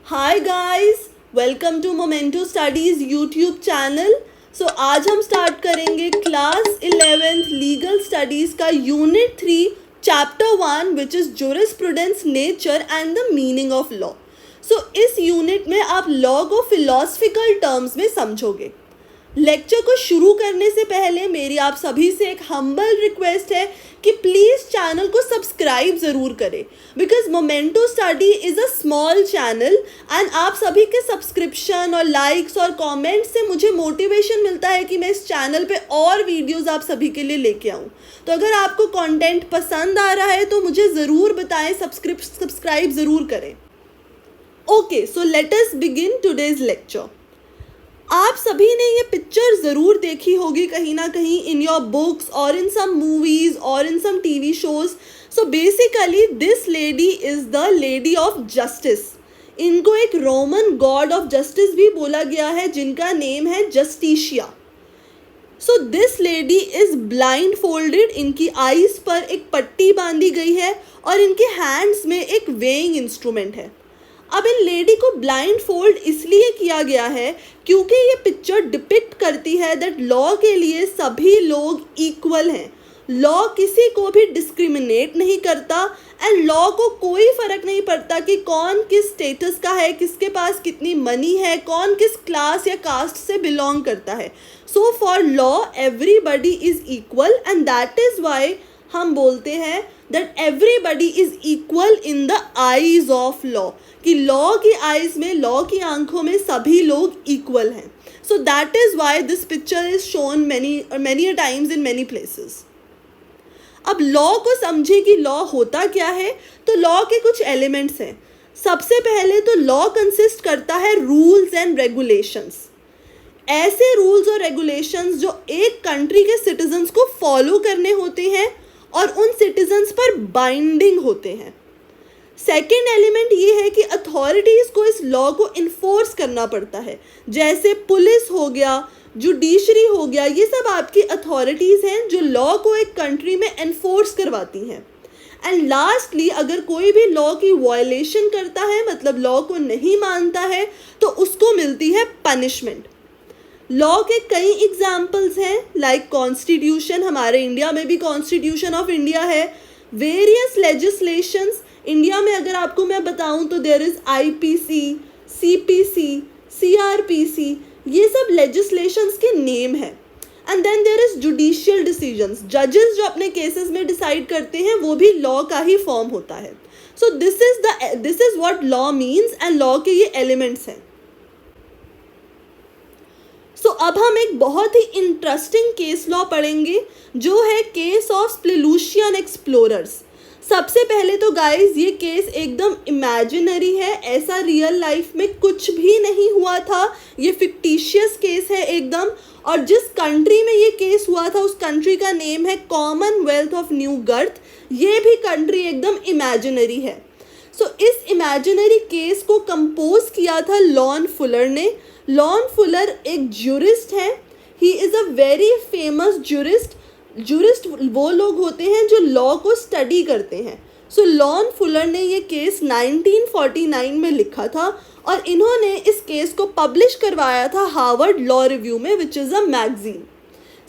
Hi guys, welcome to Momento studies YouTube channel. So आज हम start करेंगे class 11th legal studies का unit 3 chapter 1 which is jurisprudence nature and the meaning of law. So इस unit में आप law को philosophical terms में समझोगे। लेक्चर को शुरू करने से पहले मेरी आप सभी से एक हम्बल रिक्वेस्ट है कि प्लीज़ चैनल को सब्सक्राइब ज़रूर करें, because memento study is a small channel and आप सभी के सब्सक्रिप्शन और लाइक्स और कमेंट्स से मुझे मोटिवेशन मिलता है कि मैं इस चैनल पे और वीडियोस आप सभी के लिए लेके आऊँ। तो अगर आपको कंटेंट पसंद आ रहा है तो मुझे ज़रूर बताएं, सब्सक्राइब ज़रूर करें। Okay, so let us begin today's lecture. आप सभी ने ये पिक्चर ज़रूर देखी होगी कहीं ना कहीं इन योर बुक्स और इन सम मूवीज़ और in some TV shows. So basically this lady is the lady of justice. इनको एक रोमन गॉड ऑफ जस्टिस भी बोला गया है जिनका नेम है Justicia. So this lady is blind folded. इनकी आईज़ पर एक पट्टी बांधी गई है और इनके हैंड्स में एक वेइंग इंस्ट्रूमेंट है। अब इन लेडी को ब्लाइंड फोल्ड इसलिए किया गया है क्योंकि ये पिक्चर डिपिक्ट करती है दैट लॉ के लिए सभी लोग इक्वल हैं। लॉ किसी को भी डिस्क्रिमिनेट नहीं करता एंड लॉ को कोई फ़र्क नहीं पड़ता कि कौन किस स्टेटस का है, किसके पास कितनी मनी है, कौन किस क्लास या कास्ट से बिलोंग करता है। So for law everybody is equal and that is why हम बोलते हैं that everybody is equal in the eyes of law, कि लॉ की आईज में, लॉ की आंखों में सभी लोग इक्वल हैं। So that is why this picture is shown many times in many places. अब लॉ को समझे कि लॉ होता क्या है, तो लॉ के कुछ एलिमेंट्स हैं। सबसे पहले तो लॉ कंसिस्ट करता है रूल्स एंड रेगुलेशंस। ऐसे रूल्स और रेगुलेशंस जो एक कंट्री के सिटीजन्स को फॉलो करने होते हैं और उन सिटीजन्स पर बाइंडिंग होते हैं। सेकेंड एलिमेंट ये है कि अथॉरिटीज़ को इस लॉ को इन्फोर्स करना पड़ता है, जैसे पुलिस हो गया, जुडिशरी हो गया, ये सब आपकी अथॉरिटीज़ हैं जो लॉ को एक कंट्री में इन्फोर्स करवाती हैं। एंड लास्टली अगर कोई भी लॉ की वायलेशन करता है, मतलब लॉ को नहीं मानता है, तो उसको मिलती है पनिशमेंट। लॉ के कई एग्जाम्पल्स हैं, लाइक कॉन्स्टिट्यूशन, हमारे इंडिया में भी कॉन्स्टिट्यूशन ऑफ इंडिया है। वेरियस लेजिस्लेशंस इंडिया में अगर आपको मैं बताऊं तो there is IPC, CPC, CrPC, ये सब लेजिस्लेशंस के नेम हैं। And then there is judicial decisions, जजेस जो अपने केसेस में डिसाइड करते हैं वो भी लॉ का ही फॉर्म होता है। So this is what law means and law के ये एलिमेंट्स हैं। सो अब हम एक बहुत ही इंटरेस्टिंग केस लॉ पढ़ेंगे जो है केस ऑफ स्प्लेलूशियन एक्सप्लोरर्स। सबसे पहले तो गाइस ये केस एकदम इमेजिनरी है, ऐसा रियल लाइफ में कुछ भी नहीं हुआ था, ये फिक्टिशियस केस है एकदम। और जिस कंट्री में ये केस हुआ था उस कंट्री का नेम है कॉमनवेल्थ ऑफ न्यू गर्थ। ये भी कंट्री एकदम इमेजिनरी है। सो इस इमेजिनरी केस को कंपोज किया था लॉन फुलर ने। लॉन फुलर एक ज्यूरिस्ट हैं, he is a very famous jurist. Jurist वो लोग होते हैं जो लॉ को स्टडी करते हैं। सो लॉन फुलर ने ये केस 1949 में लिखा था और इन्होंने इस केस को पब्लिश करवाया था हार्वर्ड लॉ रिव्यू में, विच इज़ अ मैगजीन।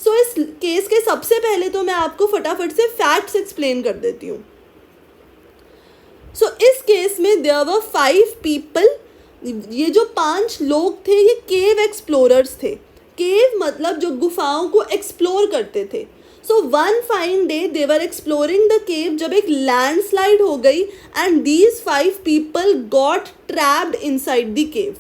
सो इस केस के सबसे पहले तो मैं आपको फटाफट से फैक्ट्स एक्सप्लेन कर देती हूँ। सो इस केस में देयर वर 5 पीपल। ये जो 5 लोग थे ये केव एक्सप्लोरर्स थे। केव मतलब जो गुफाओं को एक्सप्लोर करते थे। So one fine day they were exploring the cave जब एक लैंडस्लाइड हो गई and these 5 people got trapped inside the cave.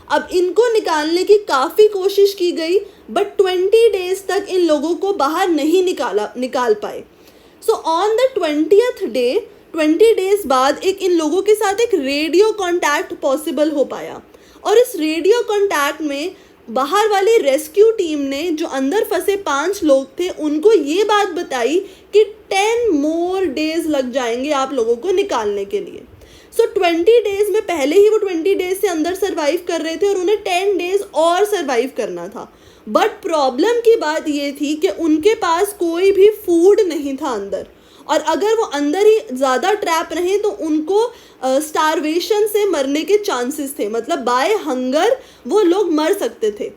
अब इनको निकालने की काफ़ी कोशिश की गई बट 20 डेज तक इन लोगों को बाहर नहीं निकाल पाए। So on the 20th day, 20 days बाद एक इन लोगों के साथ एक रेडियो कॉन्टैक्ट पॉसिबल हो पाया और इस रेडियो कॉन्टैक्ट में बाहर वाली रेस्क्यू टीम ने जो अंदर फंसे 5 लोग थे उनको ये बात बताई कि 10 मोर डेज लग जाएंगे आप लोगों को निकालने के लिए। सो 20 डेज में पहले ही वो 20 डेज से अंदर सर्वाइव कर रहे थे और उन्हें 10 डेज और सर्वाइव करना था। बट प्रॉब्लम की बात ये थी कि उनके पास कोई भी फूड नहीं था अंदर और अगर वो अंदर ही ज़्यादा ट्रैप रहे तो उनको स्टारवेशन से मरने के चांसेस थे, मतलब बाय हंगर वो लोग मर सकते थे।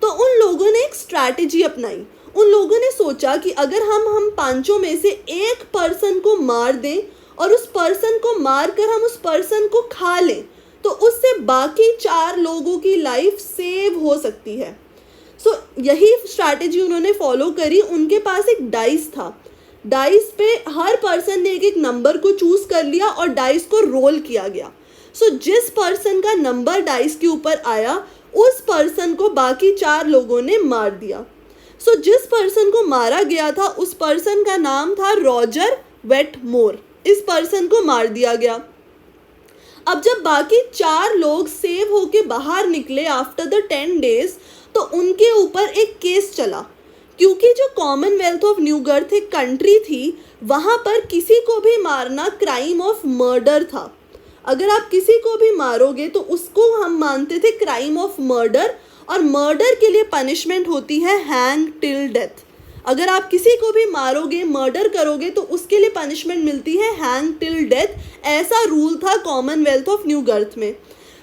तो उन लोगों ने एक स्ट्रैटेजी अपनाई। उन लोगों ने सोचा कि अगर हम पांचों में से एक पर्सन को मार दें और उस पर्सन को मार कर हम उस पर्सन को खा लें तो उससे बाकी 4 लोगों की लाइफ सेव हो सकती है। सो यही स्ट्रैटेजी उन्होंने फॉलो करी। उनके पास एक डाइस था, डाइस पे हर पर्सन ने एक एक नंबर को चूज कर लिया और डाइस को रोल किया गया। सो जिस पर्सन का नंबर डाइस के ऊपर आया उस पर्सन को बाकी 4 लोगों ने मार दिया। सो जिस पर्सन को मारा गया था उस पर्सन का नाम था रॉजर वेटमोर। इस पर्सन को मार दिया गया। अब जब बाकी 4 लोग सेव होके बाहर निकले आफ्टर द 10 डेज तो उनके ऊपर एक केस चला, क्योंकि जो कॉमनवेल्थ ऑफ न्यू गर्थ एक कंट्री थी वहाँ पर किसी को भी मारना क्राइम ऑफ मर्डर था। अगर आप किसी को भी मारोगे तो उसको हम मानते थे क्राइम ऑफ मर्डर, और मर्डर के लिए पनिशमेंट होती है हैंग टिल डेथ। अगर आप किसी को भी मारोगे, मर्डर करोगे तो उसके लिए पनिशमेंट मिलती है हैंग टिल डेथ। ऐसा रूल था कॉमनवेल्थ ऑफ न्यू गर्थ में।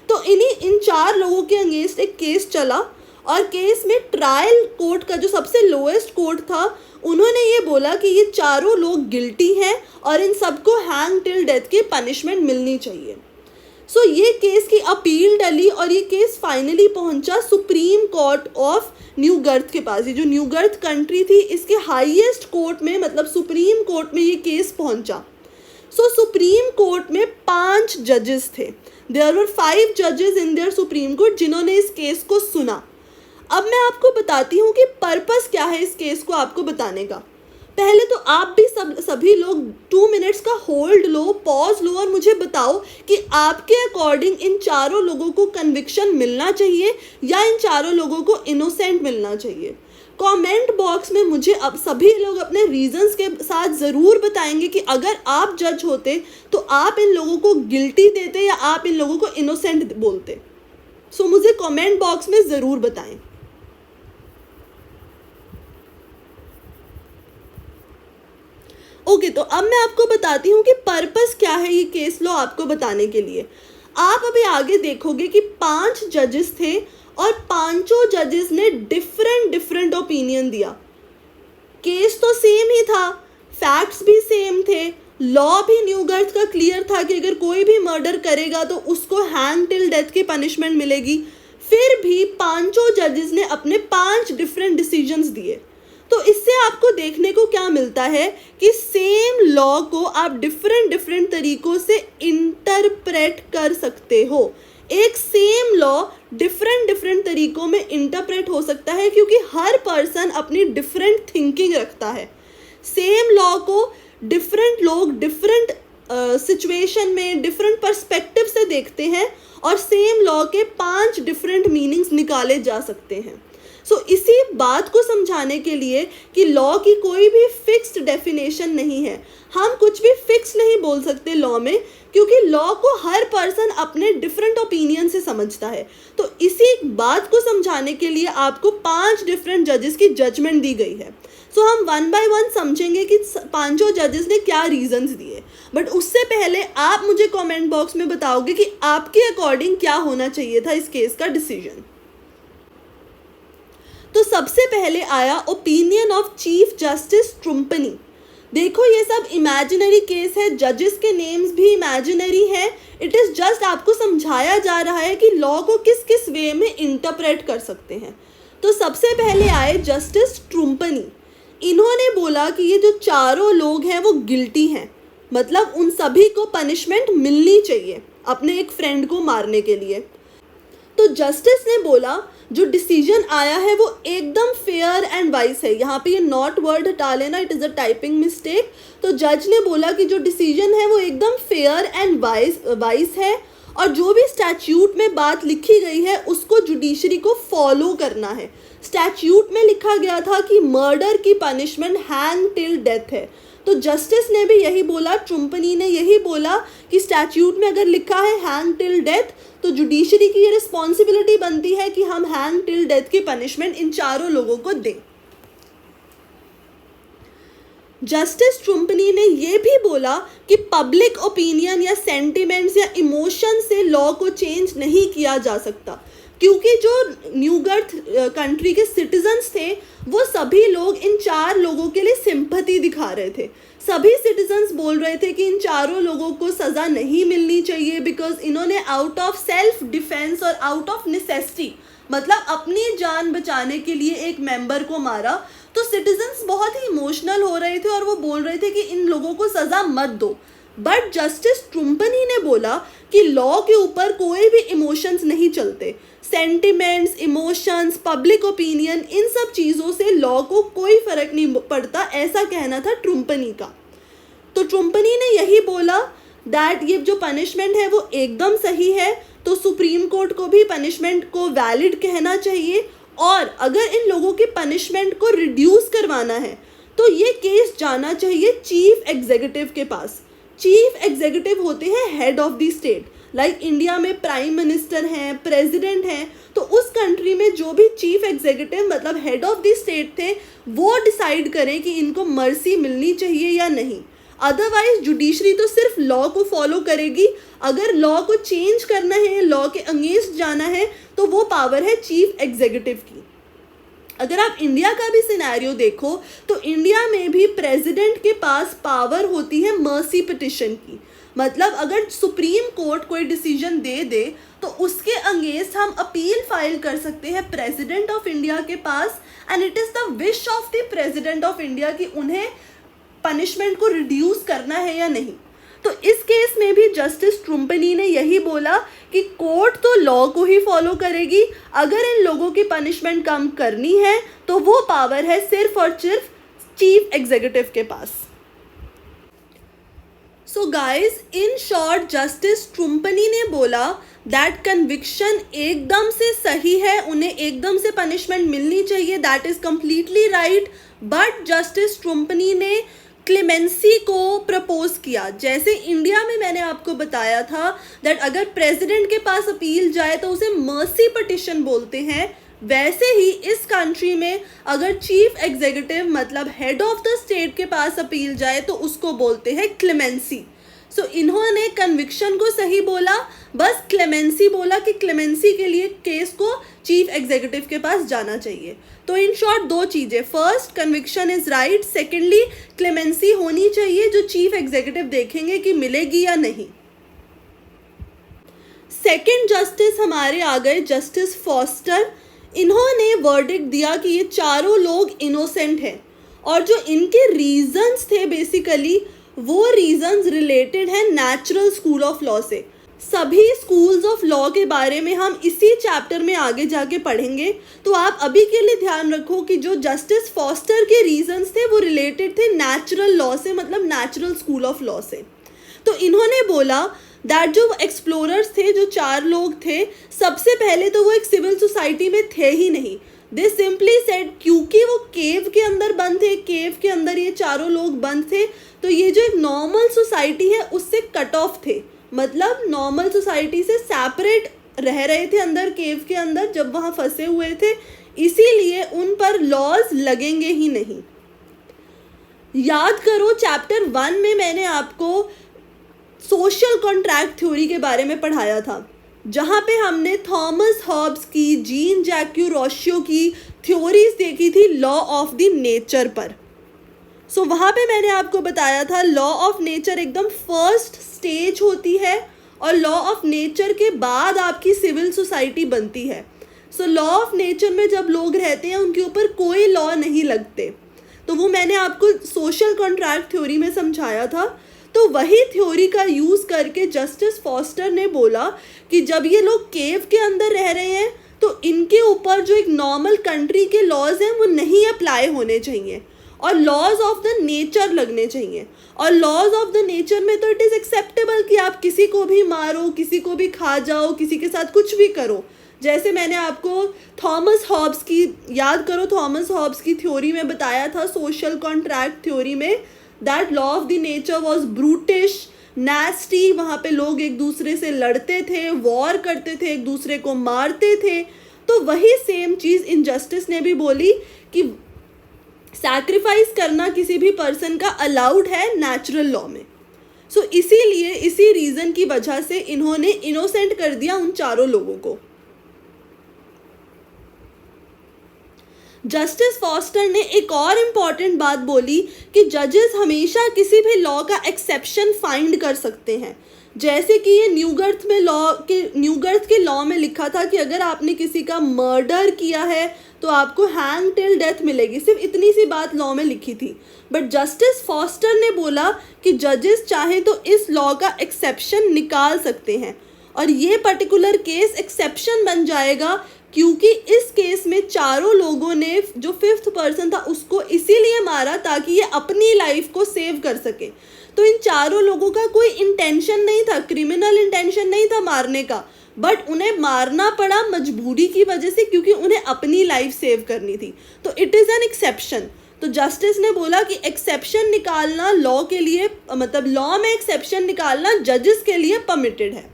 तो इन 4 लोगों के अगेंस्ट एक केस चला और केस में ट्रायल कोर्ट का जो सबसे लोएस्ट कोर्ट था उन्होंने ये बोला कि ये चारों लोग गिल्टी हैं और इन सबको हैंग टिल डेथ की पनिशमेंट मिलनी चाहिए। सो ये केस की अपील डली और ये केस फाइनली पहुंचा supreme court of Newgarth के पास। ये जो न्यू गर्थ कंट्री थी इसके हाईएस्ट कोर्ट में, मतलब सुप्रीम कोर्ट में ये केस पहुंचा। सो सुप्रीम कोर्ट में 5 जजेस थे। देयर वर 5 जजेस इन देयर सुप्रीम कोर्ट जिन्होंने इस केस को सुना। अब मैं आपको बताती हूँ कि पर्पस क्या है इस केस को आपको बताने का। पहले तो आप भी सभी लोग 2 मिनट्स का होल्ड लो, पॉज लो और मुझे बताओ कि आपके अकॉर्डिंग इन चारों लोगों को कन्विक्शन मिलना चाहिए या इन चारों लोगों को इनोसेंट मिलना चाहिए। कमेंट बॉक्स में मुझे अब सभी लोग अपने रीजंस के साथ ज़रूर बताएंगे कि अगर आप जज होते तो आप इन लोगों को गिल्टी देते या आप इन लोगों को इनोसेंट बोलते। सो मुझे कमेंट बॉक्स में ज़रूर बताएं। ओके, तो अब मैं आपको बताती हूँ कि पर्पस क्या है ये केस लॉ आपको बताने के लिए। आप अभी आगे देखोगे कि 5 जजेस थे और पांचों जजेस ने डिफरेंट ओपिनियन दिया। केस तो सेम ही था, फैक्ट्स भी सेम थे, लॉ भी न्यू गर्थ का क्लियर था कि अगर कोई भी मर्डर करेगा तो उसको हैंग टिल डेथ की पनिशमेंट मिलेगी। फिर भी पांचों जजेस ने अपने 5 डिफरेंट डिसीजंस दिए। तो इससे आपको देखने को क्या मिलता है कि सेम लॉ को आप डिफरेंट तरीकों से इंटरप्रेट कर सकते हो। एक सेम लॉ डिफरेंट तरीकों में इंटरप्रेट हो सकता है क्योंकि हर पर्सन अपनी डिफरेंट थिंकिंग रखता है। सेम लॉ को डिफरेंट लोग डिफरेंट सिचुएशन में डिफरेंट पर्सपेक्टिव से देखते हैं और सेम लॉ के 5 डिफरेंट मीनिंग्स निकाले जा सकते हैं। सो इसी बात को समझाने के लिए कि लॉ की कोई भी फिक्स्ड डेफिनेशन नहीं है, हम कुछ भी फिक्स नहीं बोल सकते लॉ में, क्योंकि लॉ को हर पर्सन अपने डिफरेंट ओपिनियन से समझता है। तो इसी बात को समझाने के लिए आपको 5 डिफरेंट जजेस की जजमेंट दी गई है। सो हम 1 बाय 1 समझेंगे कि पांचों जजेस ने क्या रीजंस दिए, बट उससे पहले आप मुझे कमेंट बॉक्स में बताओगे कि आपके अकॉर्डिंग क्या होना चाहिए था इस केस का डिसीजन। तो सबसे पहले आया ओपिनियन ऑफ चीफ जस्टिस ट्रुम्पनी। देखो ये सब इमेजिनरी केस है, जजेस के नेम्स भी इमेजिनरी है। इट इज़ जस्ट आपको समझाया जा रहा है कि लॉ को किस किस वे में इंटरप्रेट कर सकते हैं। तो सबसे पहले आए जस्टिस ट्रुम्पनी। इन्होंने बोला कि ये जो चारों लोग हैं वो गिल्टी हैं, मतलब उन सभी को पनिशमेंट मिलनी चाहिए अपने एक फ्रेंड को मारने के लिए। तो जस्टिस ने बोला जो डिसीजन आया है वो एकदम फेयर एंड वाइस है। यहाँ पे ये नॉट वर्ड हटा लेना, it is a typing mistake. तो जज ने बोला कि जो डिसीजन है वो एकदम फेयर एंड वाइस है और जो भी स्टैट्यूट में बात लिखी गई है उसको जुडिशरी को फॉलो करना है। स्टैट्यूट में लिखा गया था कि मर्डर की पनिशमेंट हैंग टिल डेथ है। तो जस्टिस ने भी यही बोला, ट्रुम्पनी ने यही बोला कि स्टैट्यूट में अगर लिखा है हैंग टिल डेथ तो जुडिशरी की ये रिस्पॉन्सिबिलिटी बनती है कि हम हैंग टिल डेथ की पनिशमेंट इन चारों लोगों को दें। जस्टिस ट्रुम्पनी ने ये भी बोला कि पब्लिक ओपिनियन या सेंटिमेंट्स या इमोशन से लॉ को चेंज नहीं किया जा सकता, क्योंकि जो न्यूगर्थ कंट्री के सिटीजन्स थे वो सभी लोग इन 4 लोगों के लिए सिंपैथी दिखा रहे थे। सभी सिटीजन्स बोल रहे थे कि इन चारों लोगों को सज़ा नहीं मिलनी चाहिए बिकॉज इन्होंने आउट ऑफ सेल्फ डिफेंस और आउट ऑफ नेसेसिटी, मतलब अपनी जान बचाने के लिए एक मेंबर को मारा। तो सिटीजन्स बहुत ही इमोशनल हो रहे थे और वो बोल रहे थे कि इन लोगों को सज़ा मत दो। बट जस्टिस ट्रुम्पनी ने बोला कि लॉ के ऊपर कोई भी इमोशंस नहीं चलते। सेंटिमेंट्स, इमोशंस, पब्लिक ओपिनियन, इन सब चीज़ों से लॉ को कोई फ़र्क नहीं पड़ता, ऐसा कहना था ट्रुम्पनी का। तो ट्रुम्पनी ने यही बोला दैट ये जो पनिशमेंट है वो एकदम सही है, तो सुप्रीम कोर्ट को भी पनिशमेंट को वैलिड कहना चाहिए, और अगर इन लोगों की पनिशमेंट को रिड्यूस करवाना है तो ये केस जाना चाहिए चीफ एग्जीक्यूटिव के पास। चीफ एग्जीक्यूटिव होते हैं head of the state, like India में प्राइम मिनिस्टर हैं, प्रेसिडेंट हैं, तो उस कंट्री में जो भी चीफ एग्जीक्यूटिव मतलब हेड ऑफ द स्टेट थे वो डिसाइड करें कि इनको मर्सी मिलनी चाहिए या नहीं। अदरवाइज जुडिशरी तो सिर्फ लॉ को फॉलो करेगी। अगर लॉ को चेंज करना है, लॉ के अगेंस्ट जाना है, तो वो पावर है चीफ एग्जीक्यूटिव की। अगर आप इंडिया का भी सिनेरियो देखो तो इंडिया में भी प्रेसिडेंट के पास पावर होती है मर्सी पिटिशन की, मतलब अगर सुप्रीम कोर्ट कोई डिसीजन दे दे तो उसके अगेंस्ट हम अपील फाइल कर सकते हैं प्रेसिडेंट ऑफ इंडिया के पास, and it is the wish of the president of India कि उन्हें पनिशमेंट को रिड्यूस करना है या नहीं। तो इस केस में भी जस्टिस ट्रुम्पनी ने यही बोला कि कोर्ट तो लॉ को ही फॉलो करेगी, अगर इन लोगों की पनिशमेंट कम करनी है तो वो पावर है सिर्फ और सिर्फ चीफ एग्जीक्यूटिव के पास। So guys, in short justice ट्रुम्पनी ने बोला दैट कन्विक्शन एकदम से सही है, उन्हें एकदम से पनिशमेंट मिलनी चाहिए, that is completely right. But justice ट्रुम्पनी ने क्लेमेंसी को प्रपोज किया। जैसे इंडिया में मैंने आपको बताया था दैट अगर प्रेसिडेंट के पास अपील जाए तो उसे मर्सी पिटिशन बोलते हैं, वैसे ही इस कंट्री में अगर चीफ एग्जीक्यूटिव मतलब हेड ऑफ द स्टेट के पास अपील जाए तो उसको बोलते हैं क्लेमेंसी। सो इन्होंने कन्विक्शन को सही बोला, बस क्लेमेंसी बोला कि क्लेमेंसी के लिए केस को चीफ एग्जीक्यूटिव के पास जाना चाहिए। तो इन शॉर्ट 2 चीज़ें, first conviction is right, secondly clemency होनी चाहिए जो चीफ एग्जीक्यूटिव देखेंगे कि मिलेगी या नहीं। सेकेंड जस्टिस हमारे आ गए जस्टिस फॉस्टर। इन्होंने वर्डिक्ट दिया कि ये चारों लोग इनोसेंट हैं, और जो इनके रीजंस थे बेसिकली वो रीजंस रिलेटेड है नेचुरल स्कूल ऑफ लॉ से। सभी स्कूल्स ऑफ लॉ के बारे में हम इसी चैप्टर में आगे जाके पढ़ेंगे, तो आप अभी के लिए ध्यान रखो कि जो जस्टिस फॉस्टर के रीजंस थे वो रिलेटेड थे नेचुरल लॉ से, मतलब नेचुरल स्कूल ऑफ लॉ से। तो इन्होंने बोला दैट जो एक्सप्लोरर्स थे, जो 4 लोग थे, सबसे पहले तो वो एक सिविल सोसाइटी में थे ही नहीं। दे सिंपली सेड, क्योंकि वो केव के अंदर बंद थे, केव के अंदर ये चारों लोग बंद थे, तो ये जो एक नॉर्मल सोसाइटी है उससे कट ऑफ थे, मतलब नॉर्मल सोसाइटी से सेपरेट रह रहे थे अंदर केव के अंदर जब वहाँ फंसे हुए थे, इसीलिए उन पर लॉज लगेंगे ही नहीं। याद करो चैप्टर 1 में मैंने आपको सोशल कॉन्ट्रैक्ट थ्योरी के बारे में पढ़ाया था, जहाँ पे हमने थॉमस हॉब्स की, जीन जैक्यू रोस्सियो की थ्योरीज देखी थी लॉ ऑफ द नेचर पर। सो वहाँ पे मैंने आपको बताया था लॉ ऑफ नेचर एकदम फर्स्ट स्टेज होती है, और लॉ ऑफ नेचर के बाद आपकी सिविल सोसाइटी बनती है। सो लॉ ऑफ नेचर में जब लोग रहते हैं उनके ऊपर कोई लॉ नहीं लगते, तो वो मैंने आपको सोशल कॉन्ट्रैक्ट थ्योरी में समझाया था। तो वही थ्योरी का यूज़ करके जस्टिस फॉस्टर ने बोला कि जब ये लोग केव के अंदर रह रहे हैं तो इनके ऊपर जो एक नॉर्मल कंट्री के लॉज हैं वो नहीं अप्लाई होने चाहिए, और लॉज ऑफ द नेचर लगने चाहिए। और लॉज ऑफ द नेचर में तो इट इज़ एक्सेप्टेबल कि आप किसी को भी मारो, किसी को भी खा जाओ, किसी के साथ कुछ भी करो। जैसे मैंने आपको थॉमस हॉब्स की, याद करो थॉमस हॉब्स की थ्योरी में बताया था सोशल कॉन्ट्रैक्ट थ्योरी में, that law of the nature was brutish, nasty, वहाँ पे लोग एक दूसरे से लड़ते थे, वॉर करते थे, एक दूसरे को मारते थे। तो वही सेम चीज़ इनजस्टिस ने भी बोली कि सैक्रिफाइस करना किसी भी पर्सन का अलाउड है नेचुरल लॉ में। सो इसीलिए इसी रीज़न की वजह से इन्होंने इनोसेंट कर दिया उन चारों लोगों को। जस्टिस फॉस्टर ने एक और इम्पॉर्टेंट बात बोली कि जजेस हमेशा किसी भी लॉ का एक्सेप्शन फाइंड कर सकते हैं। जैसे कि ये न्यूगर्थ के लॉ में लिखा था कि अगर आपने किसी का मर्डर किया है तो आपको हैंग टिल डेथ मिलेगी। सिर्फ इतनी सी बात लॉ में लिखी थी। बट जस्टिस फॉस्टर ने बोला कि जजेस चाहे तो इस लॉ का एक्सेप्शन निकाल सकते हैं, और ये पर्टिकुलर केस एक्सेप्शन बन जाएगा क्योंकि इस केस में चारों लोगों ने जो फिफ्थ पर्सन था उसको इसीलिए मारा ताकि ये अपनी लाइफ को सेव कर सके। तो इन चारों लोगों का कोई इंटेंशन नहीं था, क्रिमिनल इंटेंशन नहीं था मारने का, बट उन्हें मारना पड़ा मजबूरी की वजह से क्योंकि उन्हें अपनी लाइफ सेव करनी थी। तो इट इज़ एन एक्सेप्शन। तो जस्टिस ने बोला कि एक्सेप्शन निकालना लॉ के लिए, मतलब लॉ में एक्सेप्शन निकालना जजेस के लिए परमिटेड है।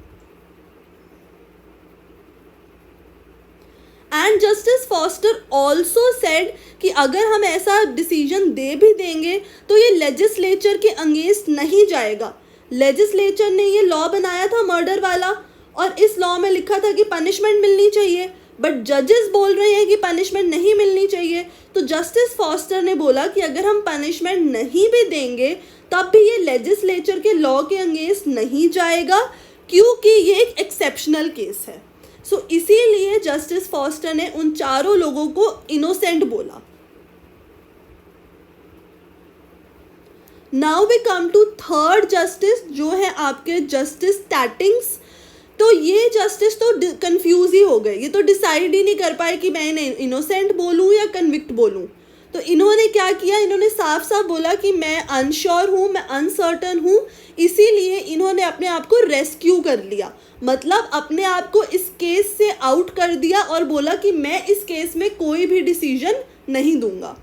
And justice foster also said कि अगर हम ऐसा डिसीजन दे भी देंगे तो ये लेजिस्लेचर के अगेंस्ट नहीं जाएगा। लेजिस्लेचर ने ये लॉ बनाया था मर्डर वाला, और इस लॉ में लिखा था कि पनिशमेंट मिलनी चाहिए, बट जजेस बोल रहे हैं कि पनिशमेंट नहीं मिलनी चाहिए। तो जस्टिस फॉस्टर ने बोला कि अगर हम पनिशमेंट नहीं भी देंगे तब भी ये लेजिस्लेचर के लॉ के अगेंस्ट नहीं जाएगा क्योंकि ये एक एक्सेप्शनल केस है। सो इसीलिए जस्टिस फॉस्टर ने उन चारों लोगों को इनोसेंट बोला। Now we come to third justice, जो है आपके जस्टिस स्टैटिंग्स। तो ये जस्टिस तो कंफ्यूज ही हो गए, ये तो डिसाइड ही नहीं कर पाए कि मैं इन्हें इनोसेंट बोलूँ या कन्विक्ट बोलूँ। तो इन्होंने क्या किया, इन्होंने साफ साफ बोला कि मैं अनश्योर हूँ, मैं अनसर्टन हूँ, इसीलिए इन्होंने अपने आप को रेस्क्यू कर लिया। मतलब अपने आप को इस केस से आउट कर दिया और बोला कि मैं इस केस में कोई भी डिसीजन नहीं दूंगा।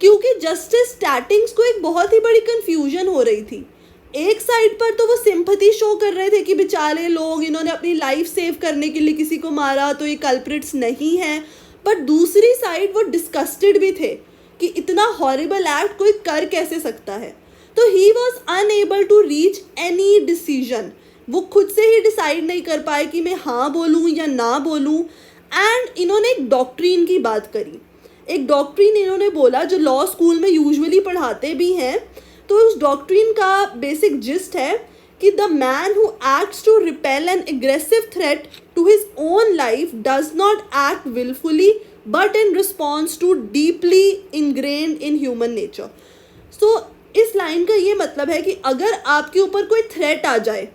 क्योंकि जस्टिस स्टैटिंग्स को एक बहुत ही बड़ी कन्फ्यूजन हो रही थी। एक साइड पर तो वो सिंपैथी शो कर रहे थे कि बेचारे लोग, इन्होंने अपनी लाइफ सेव करने के लिए किसी को मारा तो ये कल्प्रिट्स नहीं हैं, बट दूसरी साइड वो डिस्कस्टेड भी थे कि इतना हॉरिबल एक्ट कोई कर कैसे सकता है। तो he was unable to reach any decision. वो खुद से ही डिसाइड नहीं कर पाए कि मैं हाँ बोलूँ या ना बोलूँ। एंड इन्होंने एक डॉक्ट्रीन की बात करी। एक डॉक्ट्रीन इन्होंने बोला जो लॉ स्कूल में यूजुअली पढ़ाते भी हैं। तो उस डॉक्ट्रीन का बेसिक जिस्ट है कि the man who acts to repel an aggressive threat to his own life does not act wilfully but in response to deeply ingrained in human nature. So इस line का ये मतलब है कि अगर आपके ऊपर कोई थ्रेट आ जाए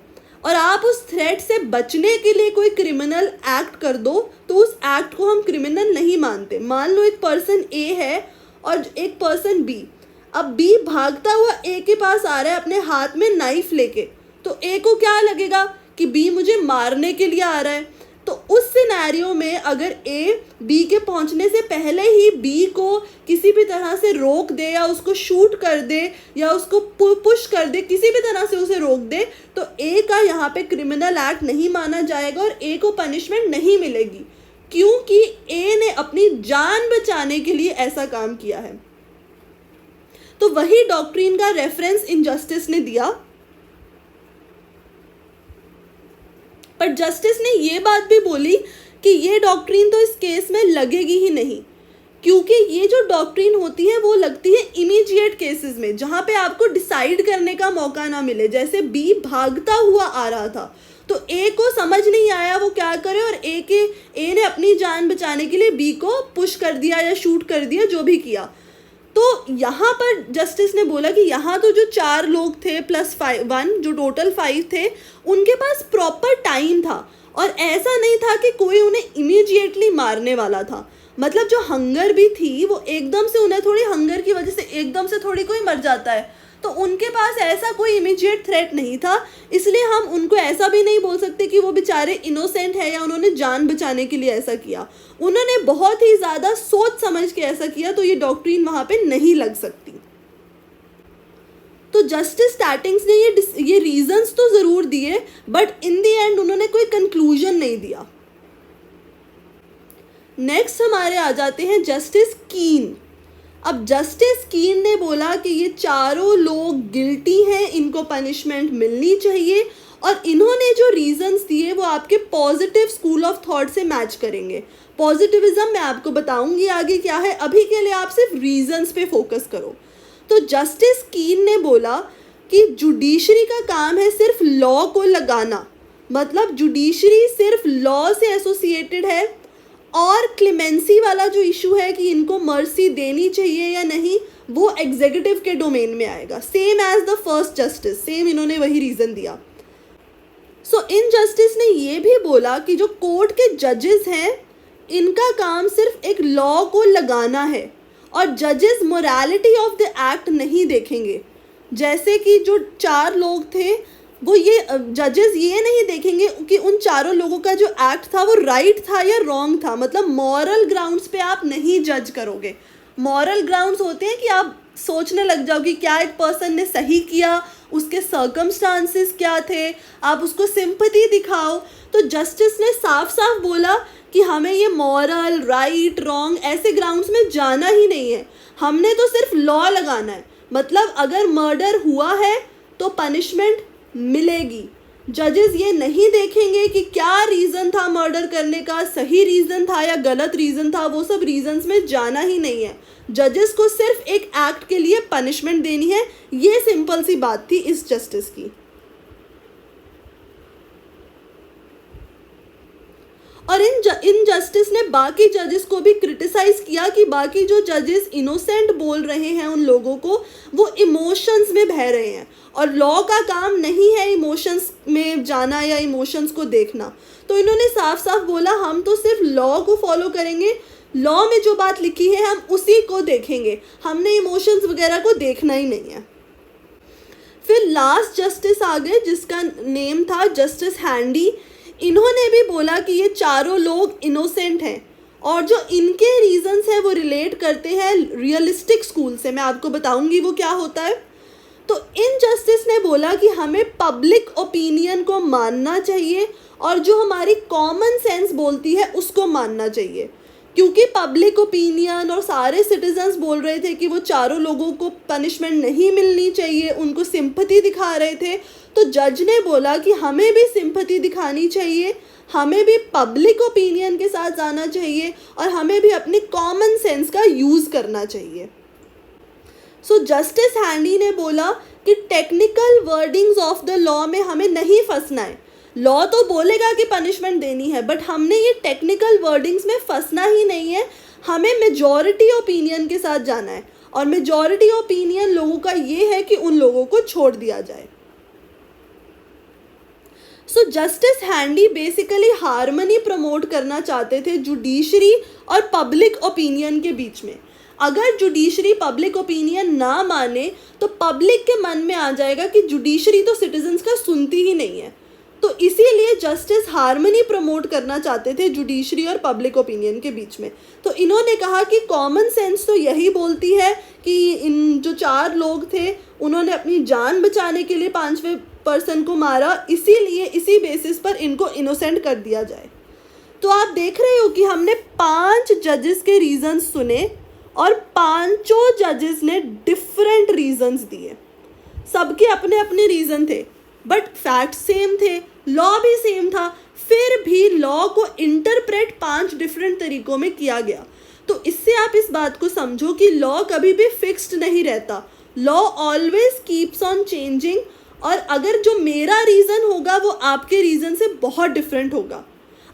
और आप उस थ्रेट से बचने के लिए कोई क्रिमिनल एक्ट कर दो तो उस एक्ट को हम क्रिमिनल नहीं मानते। मान लो एक पर्सन ए है और एक पर्सन बी। अब बी भागता हुआ ए के पास आ रहा है अपने हाथ में नाइफ लेके, तो ए को क्या लगेगा कि बी मुझे मारने के लिए आ रहा है। तो उस सिनेरियो में अगर ए बी के पहुंचने से पहले ही बी को किसी भी तरह से रोक दे या उसको शूट कर दे या उसको पुश कर दे, किसी भी तरह से उसे रोक दे, तो ए का यहाँ पे क्रिमिनल एक्ट नहीं माना जाएगा और ए को पनिशमेंट नहीं मिलेगी क्योंकि ए ने अपनी जान बचाने के लिए ऐसा काम किया है। तो वही डॉक्ट्रीन का रेफरेंस इनजस्टिस ने दिया। पर जस्टिस ने ये बात भी बोली कि ये डॉक्ट्रीन तो इस केस में लगेगी ही नहीं, क्योंकि ये जो डॉक्ट्रीन होती है वो लगती है इमीडिएट केसेस में जहाँ पे आपको डिसाइड करने का मौका ना मिले। जैसे बी भागता हुआ आ रहा था तो ए को समझ नहीं आया वो क्या करे और ए ने अपनी जान बचाने के लिए बी को पुश कर दिया या शूट कर दिया, जो भी किया। तो यहाँ पर जस्टिस ने बोला कि यहाँ तो जो 4 लोग थे प्लस 1 जो टोटल 5 थे, उनके पास प्रॉपर टाइम था और ऐसा नहीं था कि कोई उन्हें इमीडिएटली मारने वाला था। मतलब जो हंगर भी थी वो एकदम से, उन्हें थोड़ी हंगर की वजह से एकदम से थोड़ी कोई मर जाता है, तो उनके पास ऐसा कोई इमीडिएट थ्रेट नहीं था। इसलिए हम उनको ऐसा भी नहीं बोल सकते कि वो बेचारे इनोसेंट है या उन्होंने जान बचाने के लिए ऐसा किया। उन्होंने बहुत ही ज़्यादा सोच समझ के ऐसा किया, तो ये डॉक्ट्रीन वहाँ पे नहीं लग सकती। तो जस्टिस स्टैटिंग्स ने ये रीजंस तो ज़रूर दिए, बट इन दी एंड उन्होंने कोई कंक्लूजन नहीं दिया। नेक्स्ट हमारे आ जाते हैं जस्टिस कीन। अब जस्टिस कीन ने बोला कि ये चारों लोग गिल्टी हैं, इनको पनिशमेंट मिलनी चाहिए, और इन्होंने जो रीजंस दिए वो आपके पॉजिटिव स्कूल ऑफ थॉट से मैच करेंगे। पॉजिटिविज्म मैं आपको बताऊंगी आगे क्या है, अभी के लिए आप सिर्फ रीजंस पे फोकस करो। तो जस्टिस कीन ने बोला कि जुडिशरी का काम है सिर्फ लॉ को लगाना, मतलब जुडिशरी सिर्फ लॉ से एसोसिएटेड है, और क्लेमेंसी वाला जो इशू है कि इनको मर्सी देनी चाहिए या नहीं, वो एग्जीक्यूटिव के डोमेन में आएगा। Same as the first justice, same इन्होंने वही रीज़न दिया। सो इन जस्टिस ने ये भी बोला कि जो कोर्ट के जजेस हैं इनका काम सिर्फ एक लॉ को लगाना है, और जजेस मोरालिटी ऑफ द एक्ट नहीं देखेंगे। जैसे कि जो 4 लोग थे वो ये जजेस ये नहीं देखेंगे कि उन चारों लोगों का जो एक्ट था वो राइट था या रॉन्ग था, मतलब मॉरल ग्राउंड्स पे आप नहीं जज करोगे। मॉरल ग्राउंड्स होते हैं कि आप सोचने लग जाओ कि क्या एक पर्सन ने सही किया, उसके सर्कमस्टांसेस क्या थे, आप उसको सिंपैथी दिखाओ। तो जस्टिस ने साफ साफ बोला कि हमें ये मॉरल राइट रॉन्ग ऐसे ग्राउंड्स में जाना ही नहीं है, हमने तो सिर्फ लॉ लगाना है। मतलब अगर मर्डर हुआ है तो पनिशमेंट मिलेगी। जजेस ये नहीं देखेंगे कि क्या रीज़न था मर्डर करने का, सही रीज़न था या गलत रीज़न था, वो सब रीजंस में जाना ही नहीं है। जजेस को सिर्फ एक एक्ट के लिए पनिशमेंट देनी है, ये सिंपल सी बात थी इस जस्टिस की। और इन जस्टिस ने बाकी जजेस को भी क्रिटिसाइज किया कि बाकी जो जजेस इनोसेंट बोल रहे हैं उन लोगों को, वो इमोशंस में बह रहे हैं, और लॉ का काम नहीं है इमोशंस में जाना या इमोशंस को देखना। तो इन्होंने साफ साफ बोला हम तो सिर्फ लॉ को फॉलो करेंगे, लॉ में जो बात लिखी है हम उसी को देखेंगे, हमने इमोशंस वगैरह को देखना ही नहीं है। फिर लास्ट जस्टिस आ गए जिसका नेम था जस्टिस हैंडी। इन्होंने भी बोला कि ये चारों लोग इनोसेंट हैं, और जो इनके रीजंस हैं वो रिलेट करते हैं रियलिस्टिक स्कूल से। मैं आपको बताऊंगी वो क्या होता है। तो इन जस्टिस ने बोला कि हमें पब्लिक ओपिनियन को मानना चाहिए, और जो हमारी कॉमन सेंस बोलती है उसको मानना चाहिए, क्योंकि पब्लिक ओपिनियन और सारे सिटीजन्स बोल रहे थे कि वो चारों लोगों को पनिशमेंट नहीं मिलनी चाहिए, उनको सिंपैथी दिखा रहे थे। तो जज ने बोला कि हमें भी सिंपैथी दिखानी चाहिए, हमें भी पब्लिक ओपिनियन के साथ जाना चाहिए, और हमें भी अपनी कॉमन सेंस का यूज़ करना चाहिए। सो जस्टिस हैंडी ने बोला कि technical wordings of the law में हमें नहीं फंसना है। लॉ तो बोलेगा कि पनिशमेंट देनी है, बट हमने ये टेक्निकल वर्डिंग्स में फंसना ही नहीं है, हमें मेजॉरिटी ओपिनियन के साथ जाना है, और मेजॉरिटी ओपिनियन लोगों का ये है कि उन लोगों को छोड़ दिया जाए। So justice Handy basically harmony promote करना चाहते थे जुडिशरी और पब्लिक ओपिनियन के बीच में। अगर जुडिशरी पब्लिक ओपिनियन ना माने तो पब्लिक के मन में आ जाएगा कि जुडिशरी तो सिटीजन्स का सुनती ही नहीं है। तो इसीलिए जस्टिस हार्मनी प्रमोट करना चाहते थे जुडिशरी और पब्लिक ओपिनियन के बीच में। तो इन्होंने कहा कि कॉमन सेंस तो यही बोलती है कि इन जो 4 लोग थे उन्होंने अपनी जान बचाने के लिए 5वें पर्सन को मारा, इसीलिए इसी बेसिस पर इनको इनोसेंट कर दिया जाए। तो आप देख रहे हो कि हमने 5 जजेस के रीजंस सुने, और 5 जजेस ने डिफरेंट रीजंस दिए। सबके अपने अपने रीज़न थे, बट फैक्ट सेम थे, लॉ भी सेम था, फिर भी लॉ को इंटरप्रेट 5 डिफरेंट तरीक़ों में किया गया। तो इससे आप इस बात को समझो कि लॉ कभी भी फिक्स्ड नहीं रहता, law always keeps on changing, और अगर जो मेरा रीज़न होगा वो आपके रीज़न से बहुत डिफरेंट होगा।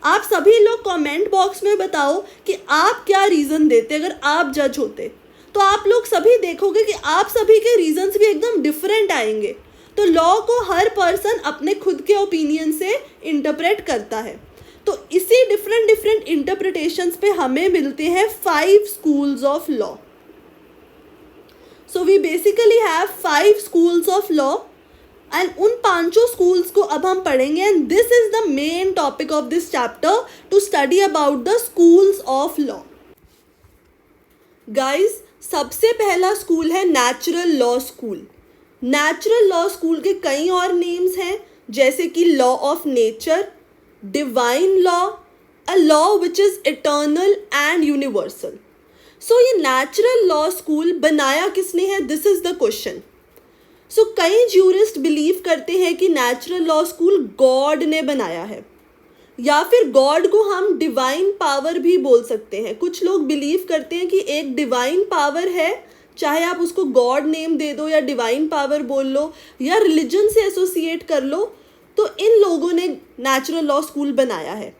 आप सभी लोग कमेंट बॉक्स में बताओ कि आप क्या रीज़न देते अगर आप जज होते। तो आप लोग सभी देखोगे कि आप सभी के रीजंस भी एकदम डिफरेंट आएंगे। तो लॉ को हर पर्सन अपने खुद के ओपिनियन से इंटरप्रेट करता है। तो इसी डिफरेंट इंटरप्रिटेशंस पे हमें मिलते हैं 5 schools of law. So we basically have 5 schools of law, and उन 5 स्कूल्स को अब हम पढ़ेंगे, and this is the main topic of this chapter to study about the schools of law. Guys, सबसे पहला स्कूल है natural law school. Natural law school के कई और नेम्स हैं, जैसे कि law of nature, divine law, a law which is eternal and universal. सो ये नेचुरल लॉ स्कूल बनाया किसने है, दिस इज द क्वेश्चन. सो कई ज्यूरिस्ट बिलीव करते हैं कि नेचुरल लॉ स्कूल गॉड ने बनाया है, या फिर गॉड को हम डिवाइन पावर भी बोल सकते हैं. कुछ लोग बिलीव करते हैं कि एक डिवाइन पावर है, चाहे आप उसको गॉड नेम दे दो या डिवाइन पावर बोल लो या रिलीजन से एसोसिएट कर लो, तो इन लोगों ने नेचुरल लॉ स्कूल बनाया है.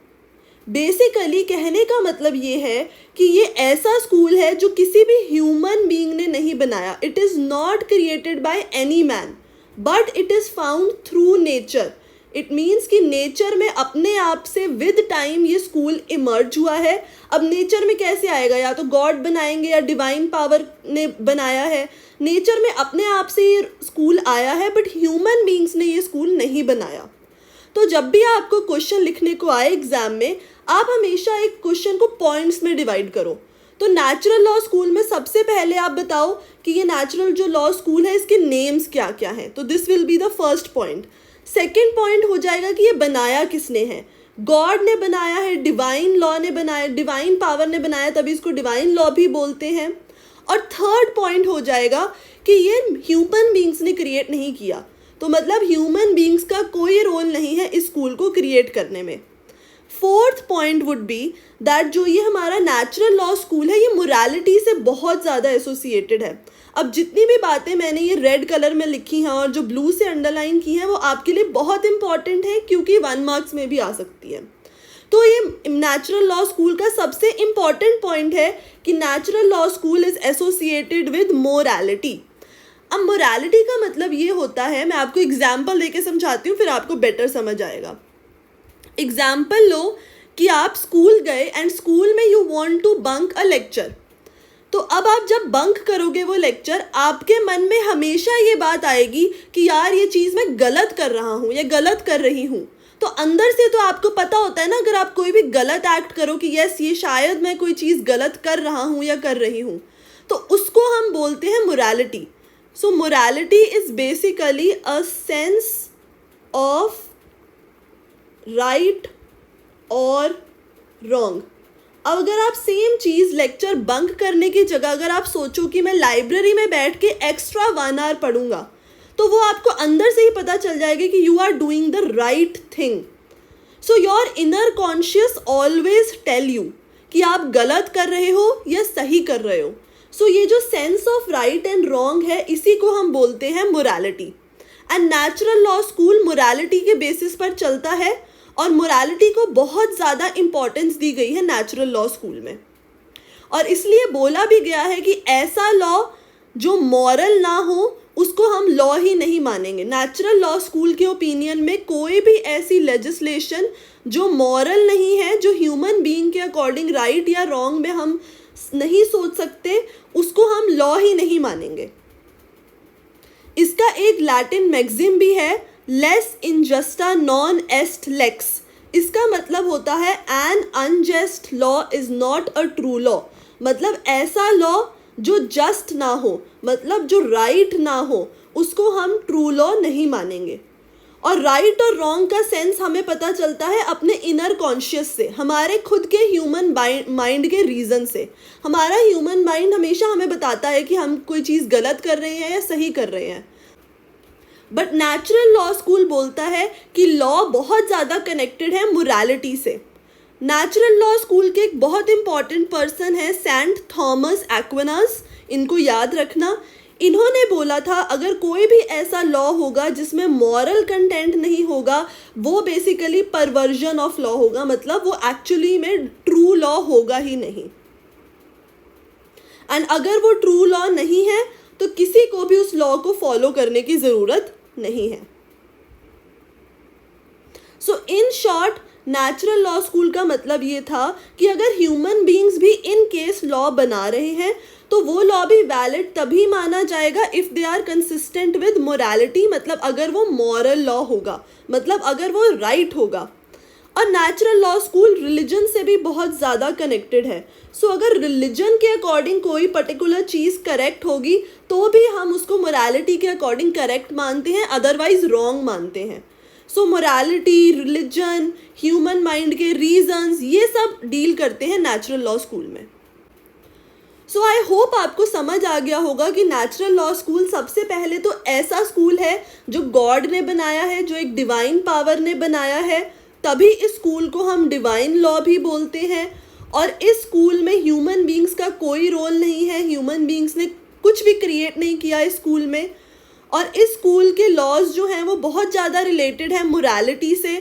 बेसिकली कहने का मतलब ये है कि ये ऐसा स्कूल है जो किसी भी ह्यूमन बीइंग ने नहीं बनाया. It is not created by any man, but it is found through nature. It means कि नेचर में अपने आप से विद टाइम ये स्कूल इमर्ज हुआ है. अब नेचर में कैसे आएगा, या तो गॉड बनाएंगे या डिवाइन पावर ने बनाया है. नेचर में अपने आप से ये स्कूल आया है, बट ह्यूमन बीइंग्स ने ये स्कूल नहीं बनाया. तो जब भी आपको क्वेश्चन लिखने को आए एग्जाम में, आप हमेशा एक क्वेश्चन को पॉइंट्स में डिवाइड करो. तो नेचुरल लॉ स्कूल में सबसे पहले आप बताओ कि ये नेचुरल जो लॉ स्कूल है इसके नेम्स क्या क्या हैं. तो this will be the first point. Second point हो जाएगा कि ये बनाया किसने है. गॉड ने बनाया है, डिवाइन लॉ ने बनाया, डिवाइन पावर ने बनाया, तभी इसको डिवाइन लॉ भी बोलते हैं. और थर्ड पॉइंट हो जाएगा कि ये ह्यूमन बीइंग्स ने क्रिएट नहीं किया. तो मतलब ह्यूमन बीइंग्स का कोई रोल नहीं है इस स्कूल को क्रिएट करने में. Fourth point would be that जो ये हमारा नेचुरल लॉ स्कूल है ये मोरालिटी से बहुत ज़्यादा एसोसिएटेड है. अब जितनी भी बातें मैंने ये रेड कलर में लिखी हैं और जो ब्लू से अंडरलाइन की हैं वो आपके लिए बहुत इंपॉर्टेंट है, क्योंकि 1 मार्क्स में भी आ सकती है. तो ये नेचुरल लॉ स्कूल का सबसे इम्पॉर्टेंट पॉइंट है कि natural law school is associated with morality. अब मोरालिटी का मतलब ये होता है, मैं आपको एग्जाम्पल देके समझाती हूँ, फिर आपको बेटर समझ आएगा. एग्जाम्पल लो कि आप स्कूल गए एंड स्कूल में you want to bunk a lecture. तो अब आप जब बंक करोगे वो लेक्चर, आपके मन में हमेशा ये बात आएगी कि यार ये चीज़ मैं गलत कर रहा हूँ या गलत कर रही हूँ. तो अंदर से तो आपको पता होता है ना, अगर आप कोई भी गलत एक्ट करो कि यस ये शायद मैं कोई चीज़ गलत कर रहा हूँ या कर रही हूँ, तो उसको हम बोलते हैं morality. So morality is basically a sense of right और रॉन्ग. अब अगर आप सेम चीज़ लेक्चर बंक करने की जगह अगर आप सोचो कि मैं लाइब्रेरी में बैठ के एक्स्ट्रा 1 आवर पढ़ूंगा, तो वो आपको अंदर से ही पता चल जाएगा कि you are doing the right thing. So your inner conscious always tell you कि आप गलत कर रहे हो या सही कर रहे हो. सो ये जो sense of right and wrong है, इसी को हम बोलते हैं morality. And natural law school morality के बेसिस पर चलता है और मोरालिटी को बहुत ज़्यादा इम्पॉर्टेंस दी गई है नेचुरल लॉ स्कूल में. और इसलिए बोला भी गया है कि ऐसा लॉ जो मॉरल ना हो उसको हम लॉ ही नहीं मानेंगे. नेचुरल लॉ स्कूल के ओपिनियन में कोई भी ऐसी लेजिस्लेशन जो मॉरल नहीं है, जो ह्यूमन बीइंग के अकॉर्डिंग राइट या रॉन्ग में हम नहीं सोच सकते, उसको हम लॉ ही नहीं मानेंगे. इसका एक लैटिन मैक्सिम भी है, लेस इनजस्टा नॉन एस्ट लेक्स. इसका मतलब होता है N unjust law is not a true law. मतलब ऐसा लॉ जो जस्ट ना हो, मतलब जो राइट ना हो, उसको हम ट्रू लॉ नहीं मानेंगे. और राइट और रॉन्ग का सेंस हमें पता चलता है अपने इनर कॉन्शियस से, हमारे खुद के ह्यूमन माइंड के रीज़न से. हमारा ह्यूमन माइंड हमेशा हमें बताता है कि हम कोई चीज़ गलत कर रहे हैं या सही कर रहे हैं. बट नेचुरल लॉ स्कूल बोलता है कि लॉ बहुत ज़्यादा कनेक्टेड है मोरालिटी से. नेचुरल लॉ स्कूल के एक बहुत इंपॉर्टेंट पर्सन है सेंट थॉमस एक्विनास. इनको याद रखना. इन्होंने बोला था अगर कोई भी ऐसा लॉ होगा जिसमें मॉरल कंटेंट नहीं होगा, वो बेसिकली परवर्जन ऑफ लॉ होगा. मतलब वो एक्चुअली में ट्रू लॉ होगा ही नहीं. एंड अगर वो ट्रू लॉ नहीं है तो किसी को भी उस लॉ को फॉलो करने की ज़रूरत नहीं है. So in short natural law school का मतलब ये था कि अगर ह्यूमन बीइंग्स भी इन केस लॉ बना रहे हैं तो वो लॉ भी वैलिड तभी माना जाएगा if they are consistent with morality. मतलब अगर वो मॉरल लॉ होगा, मतलब अगर वो राइट होगा. और नेचुरल लॉ स्कूल रिलीजन से भी बहुत ज़्यादा कनेक्टेड है. सो अगर रिलीजन के अकॉर्डिंग कोई पर्टिकुलर चीज़ करेक्ट होगी तो भी हम उसको मोरालिटी के अकॉर्डिंग करेक्ट मानते हैं, अदरवाइज रॉन्ग मानते हैं. सो मोरालिटी, रिलीजन, ह्यूमन माइंड के रीजंस, ये सब डील करते हैं नेचुरल लॉ स्कूल में. सो आई होप आपको समझ आ गया होगा कि नेचुरल लॉ स्कूल सबसे पहले तो ऐसा स्कूल है जो गॉड ने बनाया है, जो एक डिवाइन पावर ने बनाया है, तभी इस स्कूल को हम डिवाइन लॉ भी बोलते हैं। और इस स्कूल में ह्यूमन बींग्स का कोई रोल नहीं है, ह्यूमन बींग्स ने कुछ भी क्रिएट नहीं किया इस स्कूल में। और इस स्कूल के लॉज जो हैं वो बहुत ज़्यादा रिलेटेड है मोरालिटी से।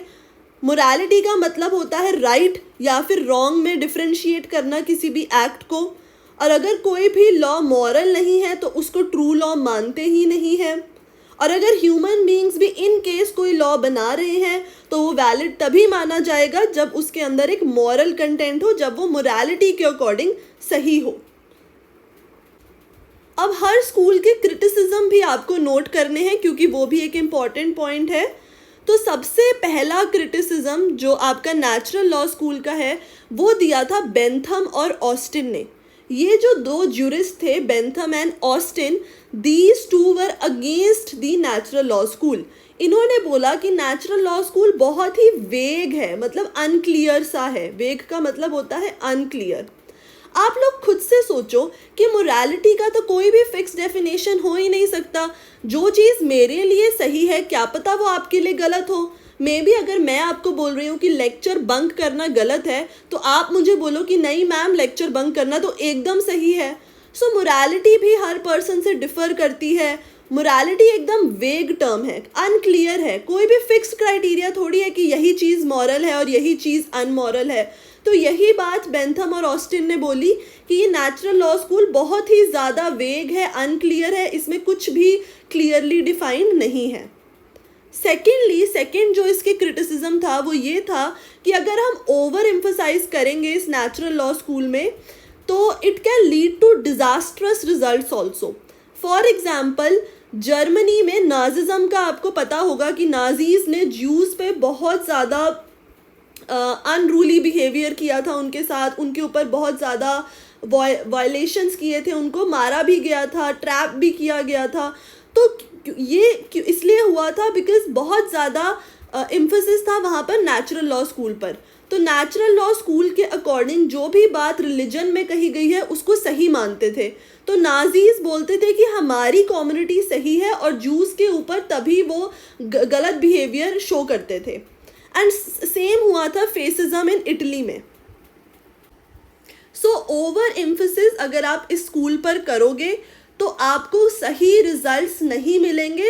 मोरालिटी का मतलब होता है राइट या फिर रॉन्ग में डिफ्रेंशिएट करना किसी भी एक्ट को। और अगर कोई भी लॉ मॉरल नहीं है तो उसको ट्रू लॉ मानते ही नहीं है। और अगर ह्यूमन बीइंग्स भी इन केस कोई लॉ बना रहे हैं तो वो वैलिड तभी माना जाएगा जब उसके अंदर एक मॉरल कंटेंट हो, जब वो मोरालिटी के अकॉर्डिंग सही हो। अब हर स्कूल के क्रिटिसिज्म भी आपको नोट करने हैं क्योंकि वो भी एक इम्पॉर्टेंट पॉइंट है। तो सबसे पहला क्रिटिसिज्म जो आपका नेचुरल लॉ स्कूल का है वो दिया था बेंथम और ऑस्टिन ने। ये जो दो ज्यूरिस्ट थे, Bentham and Austin, these two were against the natural law school. इन्होंने बोला कि नेचुरल लॉ स्कूल बहुत ही वेग है, मतलब अनक्लियर सा है। वेग का मतलब होता है अनक्लियर। आप लोग खुद से सोचो कि मोरालिटी का तो कोई भी फिक्स डेफिनेशन हो ही नहीं सकता। जो चीज़ मेरे लिए सही है क्या पता वो आपके लिए गलत हो। मे बी अगर मैं आपको बोल रही हूँ कि लेक्चर बंक करना गलत है तो आप मुझे बोलो कि नहीं मैम लेक्चर बंक करना तो एकदम सही है। सो मोरालिटी भी हर पर्सन से डिफ़र करती है। मोरालिटी एकदम वेग टर्म है, अनक्लियर है। कोई भी फिक्स क्राइटेरिया थोड़ी है कि यही चीज़ मॉरल है और यही चीज़ अनमॉरल है। तो यही बात बेंथम और ऑस्टिन ने बोली कि ये नेचुरल लॉ स्कूल बहुत ही ज़्यादा वेग है, अनक्लियर है, इसमें कुछ भी क्लियरली डिफाइंड नहीं है। सेकेंड जो इसके क्रिटिसिज्म था वो ये था कि अगर हम ओवर एम्फसाइज करेंगे इस नेचुरल लॉ स्कूल में तो it can lead to disastrous results also. For example Germany में नाजिज्म का आपको पता होगा कि नाजीज ने ज्यूज़ पे बहुत ज़्यादा अनरूली बिहेवियर किया था उनके साथ, उनके ऊपर बहुत ज़्यादा वायलेशंस किए थे, उनको मारा भी गया था, ट्रैप भी किया गया था। तो ये इसलिए हुआ था बिकॉज बहुत ज़्यादा एम्फसिस था वहाँ पर नेचुरल लॉ स्कूल पर। तो नेचुरल लॉ स्कूल के अकॉर्डिंग जो भी बात रिलीजन में कही गई है उसको सही मानते थे। तो नाजीज बोलते थे कि हमारी कम्युनिटी सही है और जूस के ऊपर तभी वो गलत बिहेवियर शो करते थे। एंड सेम हुआ था फेसिज्म इन इटली में। सो ओवर एम्फसिस अगर आप इस स्कूल पर करोगे तो आपको सही रिजल्ट्स नहीं मिलेंगे।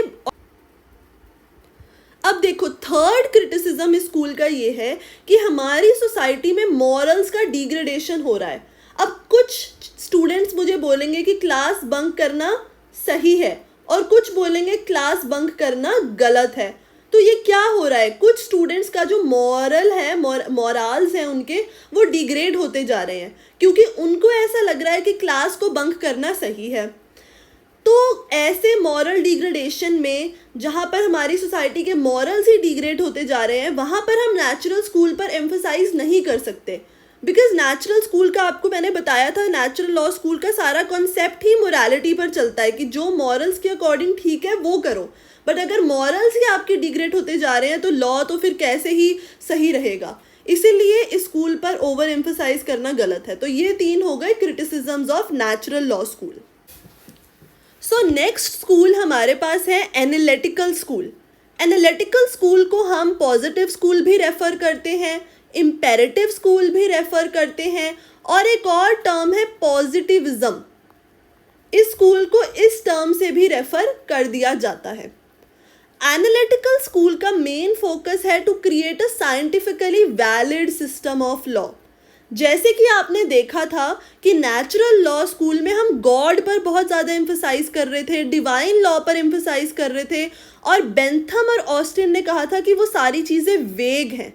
अब देखो थर्ड क्रिटिसिज्म इस स्कूल का ये है कि हमारी सोसाइटी में मॉरल्स का डिग्रेडेशन हो रहा है। अब कुछ स्टूडेंट्स मुझे बोलेंगे कि क्लास बंक करना सही है और कुछ बोलेंगे क्लास बंक करना गलत है। तो ये क्या हो रहा है, कुछ स्टूडेंट्स का जो मॉरल है, मॉरल्स हैं उनके, वो डिग्रेड होते जा रहे हैं क्योंकि उनको ऐसा लग रहा है कि क्लास को बंक करना सही है। तो ऐसे मॉरल डिग्रेडेशन में जहाँ पर हमारी सोसाइटी के मॉरल्स ही डिग्रेड होते जा रहे हैं वहाँ पर हम नेचुरल स्कूल पर एम्फसाइज नहीं कर सकते। बिकॉज नेचुरल स्कूल का आपको मैंने बताया था, नेचुरल लॉ स्कूल का सारा कॉन्सेप्ट ही मोरालिटी पर चलता है कि जो मॉरल्स के अकॉर्डिंग ठीक है वो करो। बट अगर मॉरल्स ही आपके डिग्रेड होते जा रहे हैं तो लॉ तो फिर कैसे ही सही रहेगा। इसीलिए इस स्कूल पर ओवर एम्फसाइज करना गलत है। तो ये 3 हो गए criticisms of natural law school. So next school हमारे पास है एनालिटिकल स्कूल। एनालिटिकल स्कूल को हम पॉजिटिव स्कूल भी रेफ़र करते हैं, इम्पेरेटिव स्कूल भी रेफ़र करते हैं और एक और टर्म है पॉजिटिविज्म। इस स्कूल को इस टर्म से भी रेफ़र कर दिया जाता है। एनालिटिकल स्कूल का मेन फोकस है to create a scientifically valid system of law. जैसे कि आपने देखा था कि नेचुरल लॉ स्कूल में हम गॉड पर बहुत ज़्यादा एम्फसाइज कर रहे थे, डिवाइन लॉ पर एम्फसाइज कर रहे थे, और बेंथम और ऑस्टिन ने कहा था कि वो सारी चीज़ें वेग हैं।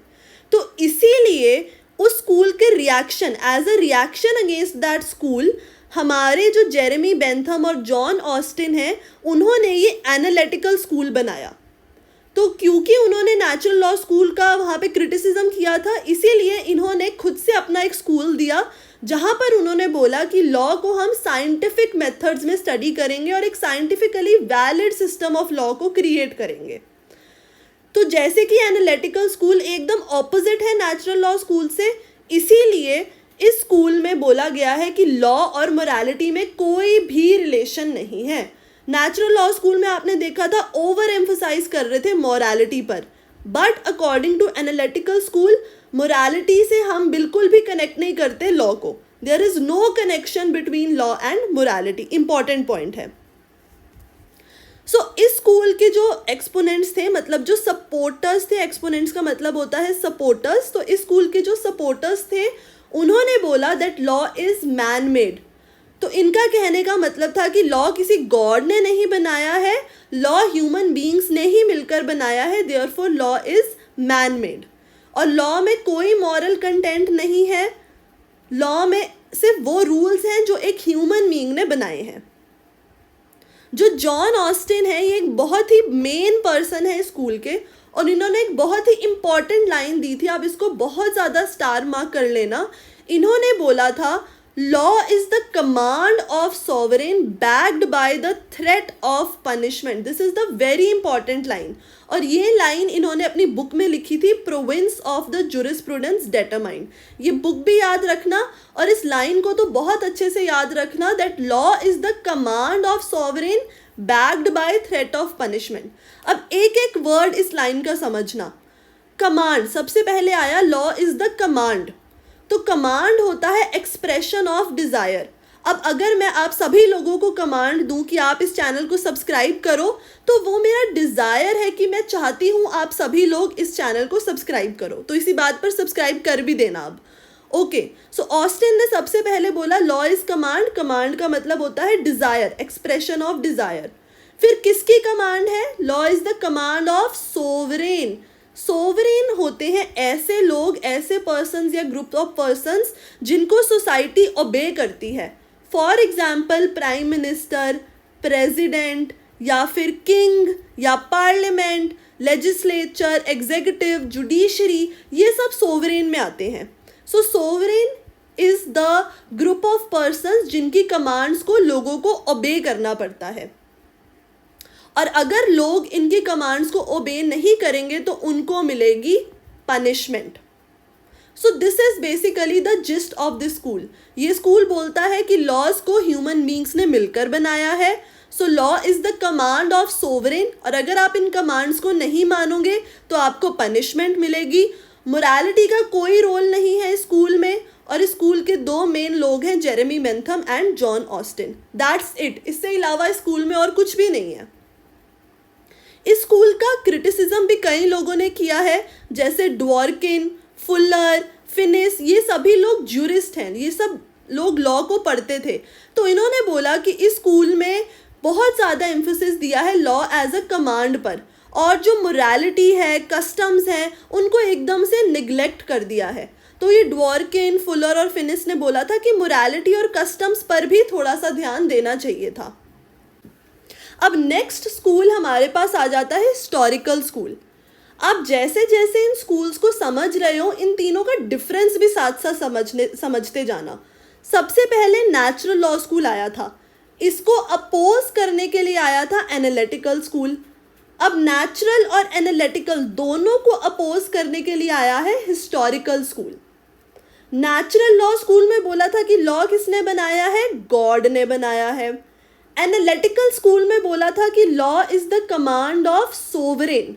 तो इसीलिए उस स्कूल के reaction, as a reaction against that school, हमारे जो जेरेमी बेंथम और जॉन ऑस्टिन हैं उन्होंने ये एनालिटिकल स्कूल बनाया। तो क्योंकि उन्होंने नेचुरल लॉ स्कूल का वहाँ पे क्रिटिसिज्म किया था इसीलिए इन्होंने खुद से अपना एक स्कूल दिया जहाँ पर उन्होंने बोला कि लॉ को हम साइंटिफिक मेथड्स में स्टडी करेंगे और एक scientifically valid system of law को क्रिएट करेंगे। तो जैसे कि एनालिटिकल स्कूल एकदम ऑपोजिट है नेचुरल लॉ स्कूल से, इसीलिए इस स्कूल में बोला गया है कि लॉ और मोरालिटी में कोई भी रिलेशन नहीं है। नेचुरल लॉ स्कूल में आपने देखा था ओवर एम्फोसाइज कर रहे थे मोरालिटी पर, but according to analytical school morality से हम बिल्कुल भी कनेक्ट नहीं करते लॉ को। There is no connection between law and morality. Important point है। इस स्कूल के जो एक्सपोनेंट्स थे, मतलब जो सपोर्टर्स थे, एक्सपोनेंट्स का मतलब होता है सपोर्टर्स, तो इस स्कूल के जो सपोर्टर्स थे उन्होंने बोला that law is man made. तो इनका कहने का मतलब था कि लॉ किसी गॉड ने नहीं बनाया है, लॉ ह्यूमन बीइंग्स ने ही मिलकर बनाया है, therefore law is man made. और लॉ में कोई मॉरल कंटेंट नहीं है, लॉ में सिर्फ वो रूल्स हैं जो एक ह्यूमन बीइंग ने बनाए हैं। जो जॉन ऑस्टिन है ये एक बहुत ही मेन पर्सन है स्कूल के, और इन्होंने एक बहुत ही इम्पॉर्टेंट लाइन दी थी, आप इसको बहुत ज़्यादा स्टार मार्क कर लेना। इन्होंने बोला था law is the command of sovereign backed by the threat of punishment. This is the very important line, और ये लाइन इन्होंने अपनी बुक में लिखी थी, province of the jurisprudence determined. ये बुक भी याद रखना, और इस लाइन को तो बहुत अच्छे से याद रखना, that law is the command of sovereign backed by threat of punishment. अब एक एक वर्ड इस लाइन का समझना। कमांड, सबसे पहले आया लॉ इज द कमांड, तो कमांड होता है एक्सप्रेशन ऑफ डिज़ायर। अब अगर मैं आप सभी लोगों को कमांड दूं कि आप इस चैनल को सब्सक्राइब करो, तो वो मेरा डिज़ायर है कि मैं चाहती हूँ आप सभी लोग इस चैनल को सब्सक्राइब करो, तो इसी बात पर सब्सक्राइब कर भी देना अब। ओके, सो ऑस्टिन ने सबसे पहले बोला लॉ इज कमांड, कमांड का मतलब होता है डिज़ायर, एक्सप्रेशन ऑफ डिज़ायर। फिर किसकी कमांड है? Law is the command of sovereign. Sovereign होते हैं ऐसे लोग, ऐसे पर्सन्स या ग्रुप ऑफ पर्सन्स जिनको सोसाइटी ओबे करती है। For example prime minister, president, या फिर किंग, या पार्लियामेंट, लेजिस्लेचर, एग्जीक्यूटिव, जुडिशरी, ये सब सोवरेन में आते हैं। So sovereign is the group of persons जिनकी कमांड्स को लोगों को ओबे करना पड़ता है, और अगर लोग इनकी कमांड्स को ओबे नहीं करेंगे तो उनको मिलेगी punishment. So this is basically the gist of this school. ये स्कूल बोलता है कि लॉज को ह्यूमन बींग्स ने मिलकर बनाया है। So law is the command of sovereign, और अगर आप इन कमांड्स को नहीं मानोगे तो आपको पनिशमेंट मिलेगी। मोरालिटी का कोई रोल नहीं है स्कूल में, और इस स्कूल के दो मेन लोग हैं, Jeremy Bentham and John Austin. That's it. इससे अलावा स्कूल में और कुछ भी नहीं है। इस स्कूल का क्रिटिसिज्म भी कई लोगों ने किया है, जैसे ड्वर्किन, फुलर, फिनिस, ये सभी लोग ज्यूरिस्ट हैं, ये सब लोग लॉ को पढ़ते थे। तो इन्होंने बोला कि इस स्कूल में बहुत ज़्यादा एम्फोसिस दिया है लॉ एज अ कमांड पर, और जो मोरालिटी है, कस्टम्स हैं, उनको एकदम से निगलेक्ट कर दिया है। तो ये ड्वर्किन, फुलर और फिनिस ने बोला था कि मोरालिटी और कस्टम्स पर भी थोड़ा सा ध्यान देना चाहिए था। अब नेक्स्ट स्कूल हमारे पास आ जाता है हिस्टोरिकल स्कूल। आप जैसे जैसे इन स्कूल्स को समझ रहे हो, इन तीनों का डिफरेंस भी साथ साथ समझते जाना। सबसे पहले नेचुरल लॉ स्कूल आया था, इसको अपोज करने के लिए आया था एनालिटिकल स्कूल। अब नेचुरल और एनालिटिकल दोनों को अपोज करने के लिए आया है historical school. Natural law school में बोला था कि लॉ किसने बनाया है? गॉड ने बनाया है। एनालिटिकल स्कूल में बोला था कि law is the command of sovereign,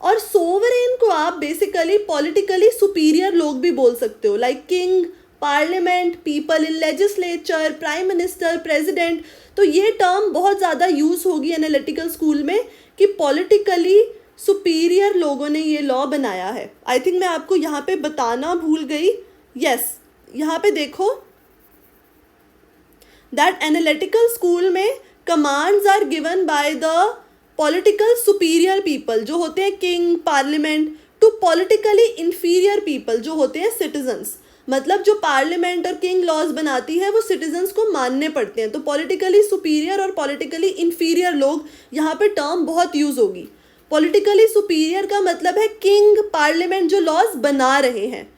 और सोवरेन को आप बेसिकली पॉलिटिकली सुपीरियर लोग भी बोल सकते हो, like king, parliament, people in legislature, prime minister, president. तो ये टर्म बहुत ज़्यादा यूज़ होगी एनालिटिकल स्कूल में कि पॉलिटिकली सुपीरियर लोगों ने ये लॉ बनाया है। आई थिंक मैं आपको यहाँ पे बताना भूल गई। यस, यहाँ पे देखो दैट एनालिटिकल स्कूल में commands are given by the political superior people, जो होते हैं king, parliament, to politically inferior people, जो होते हैं सिटीजन्स। मतलब जो पार्लियामेंट और किंग लॉज बनाती है वो सिटीजन्स को मानने पड़ते हैं। तो पॉलिटिकली सुपीरियर और पॉलिटिकली इंफीरियर लोग, यहाँ पे टर्म बहुत यूज़ होगी। पॉलिटिकली सुपीरियर का मतलब है किंग, पार्लियामेंट, जो लॉज बना रहे हैं।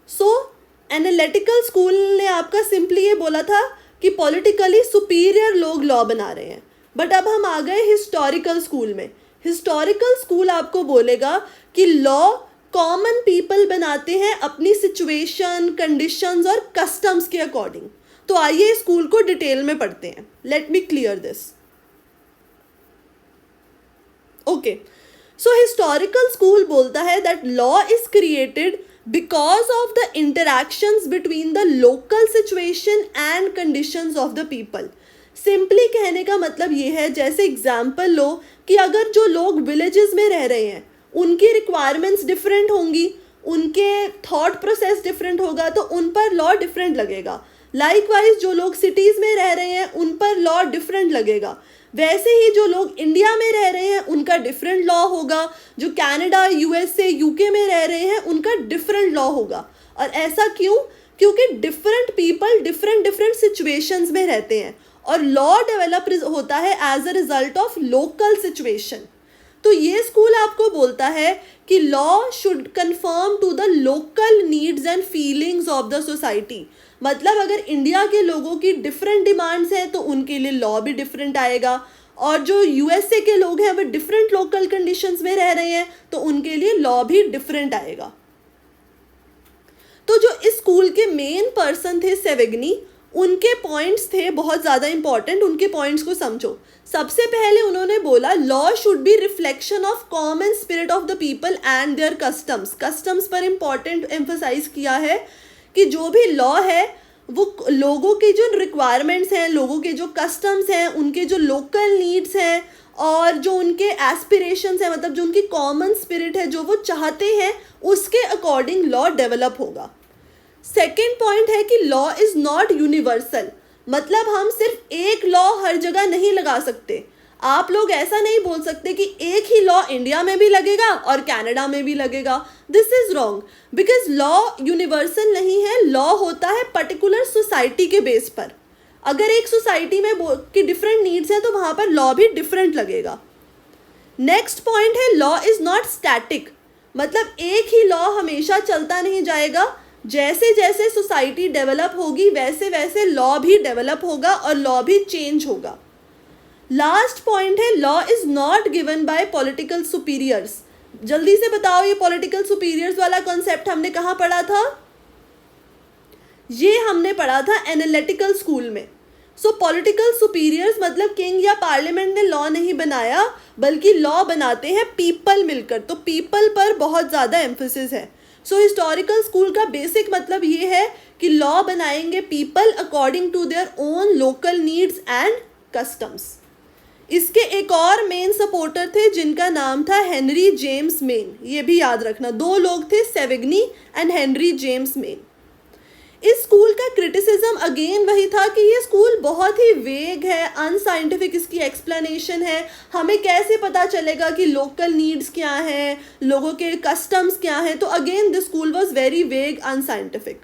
सो एनालिटिकल स्कूल ने आपका सिंपली ये बोला था कि पॉलिटिकली सुपीरियर लोग लॉ बना रहे हैं। बट अब हम आ गए हिस्टोरिकल स्कूल में। हिस्टोरिकल स्कूल आपको बोलेगा कि लॉ कॉमन पीपल बनाते हैं अपनी सिचुएशन, कंडीशंस और कस्टम्स के अकॉर्डिंग। तो आइए स्कूल को डिटेल में पढ़ते हैं। Let me clear this. Okay, so historical school बोलता है that law is created because of the interactions between the local situation and conditions of the people. Simply कहने का मतलब ये है, जैसे एग्जाम्पल लो कि अगर जो लोग विलेजेस में रह रहे हैं उनकी रिक्वायरमेंट्स डिफरेंट होंगी, उनके थॉट प्रोसेस डिफरेंट होगा, तो उन पर लॉ डिफरेंट लगेगा। लाइकवाइज जो लोग सिटीज़ में रह रहे हैं उन पर लॉ डिफरेंट लगेगा। वैसे ही जो लोग इंडिया में रह रहे हैं उनका डिफरेंट लॉ होगा, जो कनाडा, यूएसए, यूके में रह रहे हैं उनका डिफरेंट लॉ होगा। और ऐसा क्यों? क्योंकि डिफरेंट पीपल डिफरेंट सिचुएशंस में रहते हैं और लॉ डेवलप होता है as a result of local situation. तो ये स्कूल आपको बोलता है कि law should confirm to the local needs and feelings of the society. मतलब अगर इंडिया के लोगों की डिफरेंट डिमांड्स हैं तो उनके लिए लॉ भी डिफरेंट आएगा, और जो यूएसए के लोग हैं वो डिफरेंट लोकल कंडीशंस में रह रहे हैं तो उनके लिए लॉ भी डिफरेंट आएगा। तो जो इस स्कूल के मेन पर्सन थे सेवेग्नी, उनके पॉइंट्स थे बहुत ज़्यादा इंपॉर्टेंट। उनके पॉइंट्स को समझो। सबसे पहले उन्होंने बोला law should be reflection of common spirit of the people and their customs. Customs पर इंपॉर्टेंट एम्फसाइज किया है कि जो भी लॉ है वो लोगों की जो रिक्वायरमेंट्स हैं, लोगों के जो कस्टम्स हैं, उनके जो लोकल नीड्स हैं और जो उनके एस्पिरेशंस हैं, मतलब जो उनकी कॉमन स्पिरिट है, जो वो चाहते हैं, उसके अकॉर्डिंग लॉ डेवलप होगा। सेकेंड पॉइंट है कि लॉ इज़ नॉट यूनिवर्सल। मतलब हम सिर्फ एक लॉ हर जगह नहीं लगा सकते। आप लोग ऐसा नहीं बोल सकते कि एक ही लॉ इंडिया में भी लगेगा और कनाडा में भी लगेगा। This is wrong, because law universal नहीं है। लॉ होता है पर्टिकुलर सोसाइटी के बेस पर। अगर एक सोसाइटी में की डिफरेंट नीड्स हैं तो वहाँ पर लॉ भी डिफरेंट लगेगा। नेक्स्ट पॉइंट है लॉ इज नॉट स्टैटिक। मतलब एक ही लॉ हमेशा चलता नहीं जाएगा। जैसे जैसे सोसाइटी डेवलप होगी वैसे वैसे लॉ भी डेवलप होगा और लॉ भी चेंज होगा। लास्ट पॉइंट है law is not given by political superiors. जल्दी से बताओ, ये पॉलिटिकल सुपीरियर्स वाला कॉन्सेप्ट हमने कहाँ पढ़ा था? ये हमने पढ़ा था एनालिटिकल स्कूल में। सो पॉलिटिकल सुपीरियर्स मतलब किंग या पार्लियामेंट ने लॉ नहीं बनाया, बल्कि लॉ बनाते हैं पीपल मिलकर। तो पीपल पर बहुत ज़्यादा एम्फेसिस है। सो हिस्टोरिकल स्कूल का बेसिक मतलब ये है कि लॉ बनाएंगे people according to their own local needs and customs. इसके एक और मेन सपोर्टर थे जिनका नाम था हेनरी जेम्स मेन। ये भी याद रखना, दो लोग थे, सेवेग्नी एंड हेनरी जेम्स मेन। इस स्कूल का क्रिटिसिज्म अगेन वही था कि ये स्कूल बहुत ही वेग है, अनसाइंटिफिक इसकी एक्सप्लेनेशन है। हमें कैसे पता चलेगा कि लोकल नीड्स क्या हैं, लोगों के कस्टम्स क्या हैं? तो again this school was very vague, unscientific.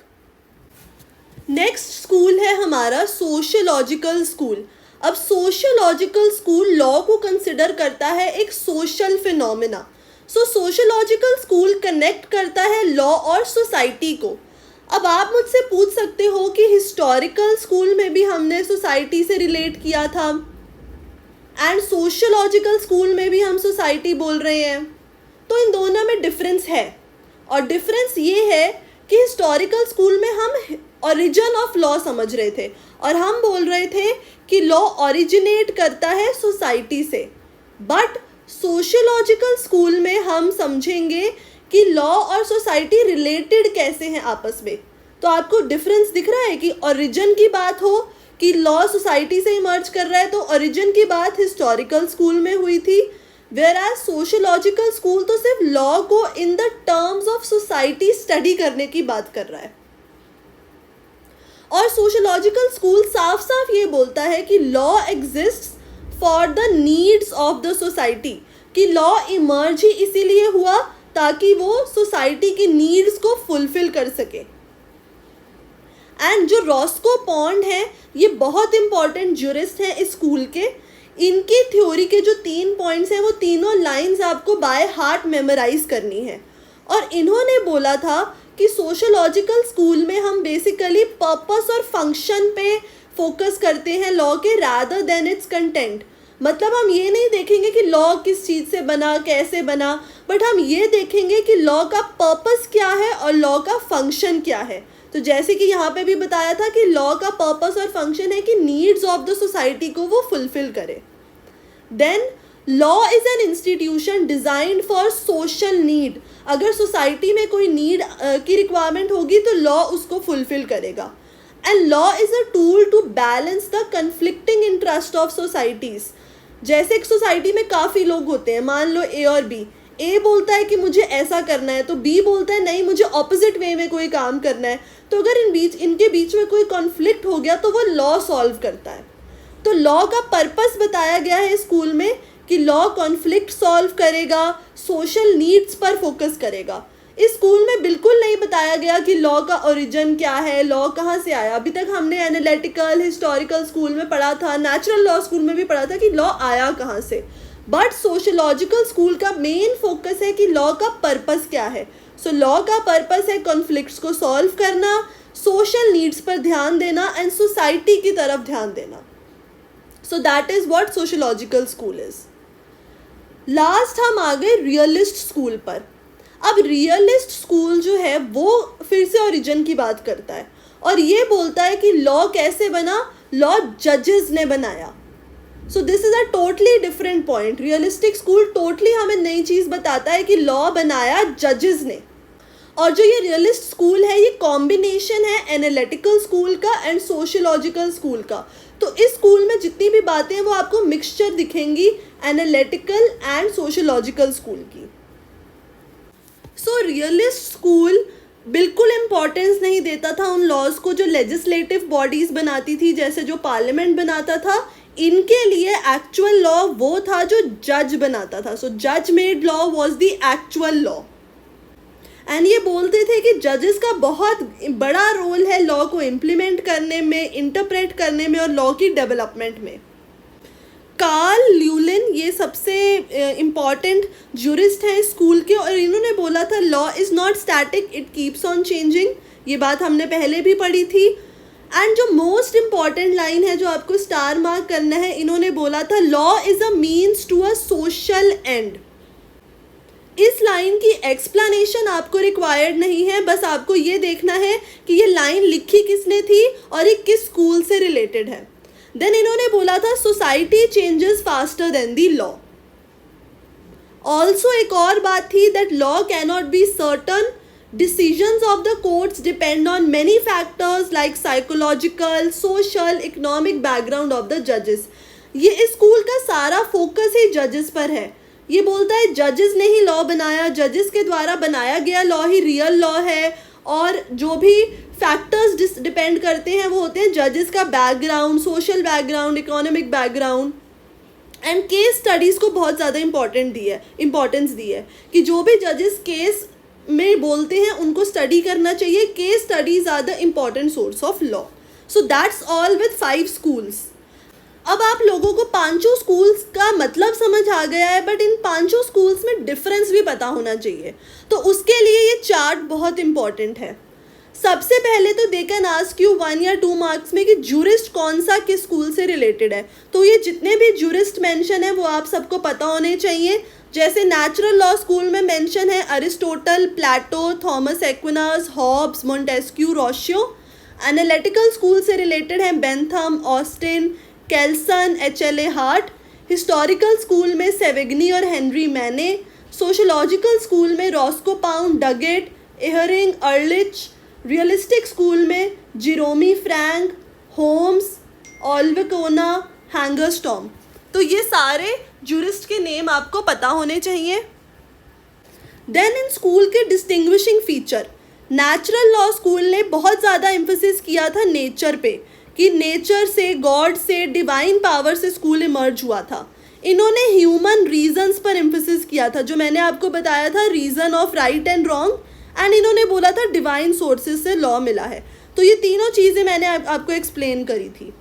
Next school है हमारा सोशियोलॉजिकल स्कूल। अब सोशियोलॉजिकल स्कूल लॉ को कंसिडर करता है एक सोशल फिनोमेना। सो सोशियोलॉजिकल स्कूल कनेक्ट करता है लॉ और सोसाइटी को। अब आप मुझसे पूछ सकते हो कि हिस्टोरिकल स्कूल में भी हमने सोसाइटी से रिलेट किया था एंड सोशियोलॉजिकल स्कूल में भी हम सोसाइटी बोल रहे हैं, तो इन दोनों में डिफरेंस है। और डिफरेंस ये है कि हिस्टोरिकल स्कूल में हम ओरिजिन ऑफ लॉ समझ रहे थे और हम बोल रहे थे कि लॉ ओरिजिनेट करता है सोसाइटी से, बट सोशियोलॉजिकल स्कूल में हम समझेंगे कि लॉ और सोसाइटी रिलेटेड कैसे हैं आपस में। तो आपको डिफरेंस दिख रहा है कि ओरिजिन की बात हो कि लॉ सोसाइटी से इमर्ज कर रहा है, तो ओरिजिन की बात हिस्टोरिकल स्कूल में हुई थी, वेयर एज सोशियोलॉजिकल स्कूल तो सिर्फ लॉ को in the terms of society study करने की बात कर रहा है। और सोशियोलॉजिकल स्कूल साफ साफ ये बोलता है कि law exists for the needs of the society, कि लॉ इमर्ज ही इसीलिए हुआ ताकि वो सोसाइटी की नीड्स को फुलफिल कर सके। एंड जो रॉस्को पॉन्ड है ये बहुत इंपॉर्टेंट ज्यूरिस्ट हैं इस स्कूल के। इनकी थ्योरी के जो 3 पॉइंट्स हैं वो तीनों लाइंस आपको बाय हार्ट मेमोराइज करनी है। और इन्होंने बोला था कि सोशियोलॉजिकल स्कूल में हम बेसिकली पर्पस और फंक्शन पे फोकस करते हैं लॉ के, रादर देन इट्स कंटेंट। मतलब हम ये नहीं देखेंगे कि लॉ किस चीज़ से बना, कैसे बना, बट हम ये देखेंगे कि लॉ का पर्पस क्या है और लॉ का फंक्शन क्या है। तो जैसे कि यहाँ पे भी बताया था कि लॉ का पर्पस और फंक्शन है कि नीड्स ऑफ द सोसाइटी को वो फुलफिल करे। Then law is an institution designed for social need. अगर सोसाइटी में कोई नीड की रिक्वायरमेंट होगी तो लॉ उसको फुलफिल करेगा। And law is a tool to balance the conflicting interest of societies. जैसे एक सोसाइटी में काफ़ी लोग होते हैं, मान लो ए और बी। ए बोलता है कि मुझे ऐसा करना है, तो बी बोलता है नहीं मुझे ऑपोजिट वे में कोई काम करना है। तो अगर इनके बीच में कोई कॉन्फ्लिक्ट हो गया तो वो लॉ सॉल्व करता है। तो लॉ का पर्पस बताया गया है स्कूल में कि लॉ कॉन्फ्लिक्ट सॉल्व करेगा, सोशल नीड्स पर फोकस करेगा। इस स्कूल में बिल्कुल नहीं बताया गया कि लॉ का ओरिजिन क्या है, लॉ कहाँ से आया। अभी तक हमने एनालिटिकल, हिस्टोरिकल स्कूल में पढ़ा था, नेचुरल लॉ स्कूल में भी पढ़ा था कि लॉ आया कहाँ से। बट सोशोलॉजिकल स्कूल का मेन फोकस है कि लॉ का पर्पस क्या है। सो लॉ का पर्पस है कॉन्फ्लिक्ट्स को सॉल्व करना, सोशल नीड्स पर ध्यान देना एंड सोसाइटी की तरफ ध्यान देना। So that is what sociological school is. Last हम आ गए रियलिस्ट स्कूल पर। अब रियलिस्ट स्कूल जो है वो फिर से ओरिजिन की बात करता है और ये बोलता है कि लॉ कैसे बना, लॉ जजेस ने बनाया। So this is a totally different point. Realistic school totally हमें नई चीज़ बताता है कि लॉ बनाया जजेस ने। और जो ये रियलिस्ट स्कूल है ये कॉम्बिनेशन है एनालिटिकल स्कूल का एंड सोशियोलॉजिकल स्कूल का। तो इस स्कूल में जितनी भी बातें हैं वो आपको मिक्सचर दिखेंगी एनालिटिकल एंड सोशियोलॉजिकल स्कूल की। सो रियलिस्ट स्कूल बिल्कुल इम्पॉर्टेंस नहीं देता था उन लॉज को जो लेजिस्लेटिव बॉडीज़ बनाती थी, जैसे जो पार्लियामेंट बनाता था। इनके लिए एक्चुअल लॉ वो था जो जज बनाता था। सो जज made law was the actual law. And ये बोलते थे कि जजेस का बहुत बड़ा रोल है लॉ को इम्प्लीमेंट करने में, इंटरप्रेट करने में और लॉ की डेवलपमेंट में। कार्ल ल्यूलिन ये सबसे इम्पॉर्टेंट जूरिस्ट हैं स्कूल के और इन्होंने बोला था law is not static, it keeps on changing. ये बात हमने पहले भी पढ़ी थी। एंड जो मोस्ट इम्पॉर्टेंट लाइन है जो आपको स्टार मार्क करना है, इन्होंने बोला था law is a means to a social end. इस लाइन की एक्सप्लेनेशन आपको रिक्वायर्ड नहीं है, बस आपको ये देखना है कि ये लाइन लिखी किसने थी और ये किस स्कूल से रिलेटेड है। देन इन्होंने बोला था society changes faster than the law. Also एक और बात थी that law cannot be certain, decisions of the courts depend on many factors like psychological, social, economic background of the जजेस। ये इस स्कूल का सारा फोकस ही जजेस पर है। ये बोलता है जजेस ने ही लॉ बनाया, जजेस के द्वारा बनाया गया लॉ ही रियल लॉ है और जो भी फैक्टर्स डिपेंड करते हैं वो होते हैं जजेस का background, social background, economic background. And case studies को बहुत ज़्यादा इम्पोर्टेंस दी है कि जो भी जजेस केस में बोलते हैं उनको स्टडी करना चाहिए। Case studies are the important source of law. So that's all with 5 schools. अब आप लोगों को पांचों स्कूल्स का मतलब समझ आ गया है, बट इन पांचों स्कूल्स में डिफरेंस भी पता होना चाहिए। तो उसके लिए ये चार्ट बहुत इंपॉर्टेंट है। सबसे पहले तो दे कैन आस्क यू 1 या 2 मार्क्स में कि जूरिस्ट कौन सा किस स्कूल से रिलेटेड है। तो ये जितने भी जूरिस्ट मेंशन है वो आप सबको पता होने चाहिए। जैसे नेचुरल लॉ स्कूल में मेंशन है Aristotle, Plato, Thomas Aquinas, Hobbes, Montesquieu, Grotius. Analytical school से रिलेटेड है Bentham, Austin, Kelsen, H L A. Hart. Historical school में सेवेग्नी और हेनरी मैने। सोशोलॉजिकल स्कूल में Roscoe Pound, Duguit, Ihering, Ehrlich. Realistic school में Jerome Frank, Holmes, ऑल्विकोना, हैंगरस्टॉम। तो ये सारे jurist के नेम आपको पता होने चाहिए। देन इन स्कूल के distinguishing feature, natural law school ने बहुत ज़्यादा एम्फेसिस किया था नेचर पे कि नेचर से, गॉड से, डिवाइन पावर से स्कूल इमर्ज हुआ था। इन्होंने ह्यूमन रीजंस पर एम्फेसिस किया था, जो मैंने आपको बताया था reason of right and wrong. And इन्होंने बोला था डिवाइन सोर्सेज से लॉ मिला है। तो ये तीनों चीज़ें मैंने आपको एक्सप्लेन करी थी।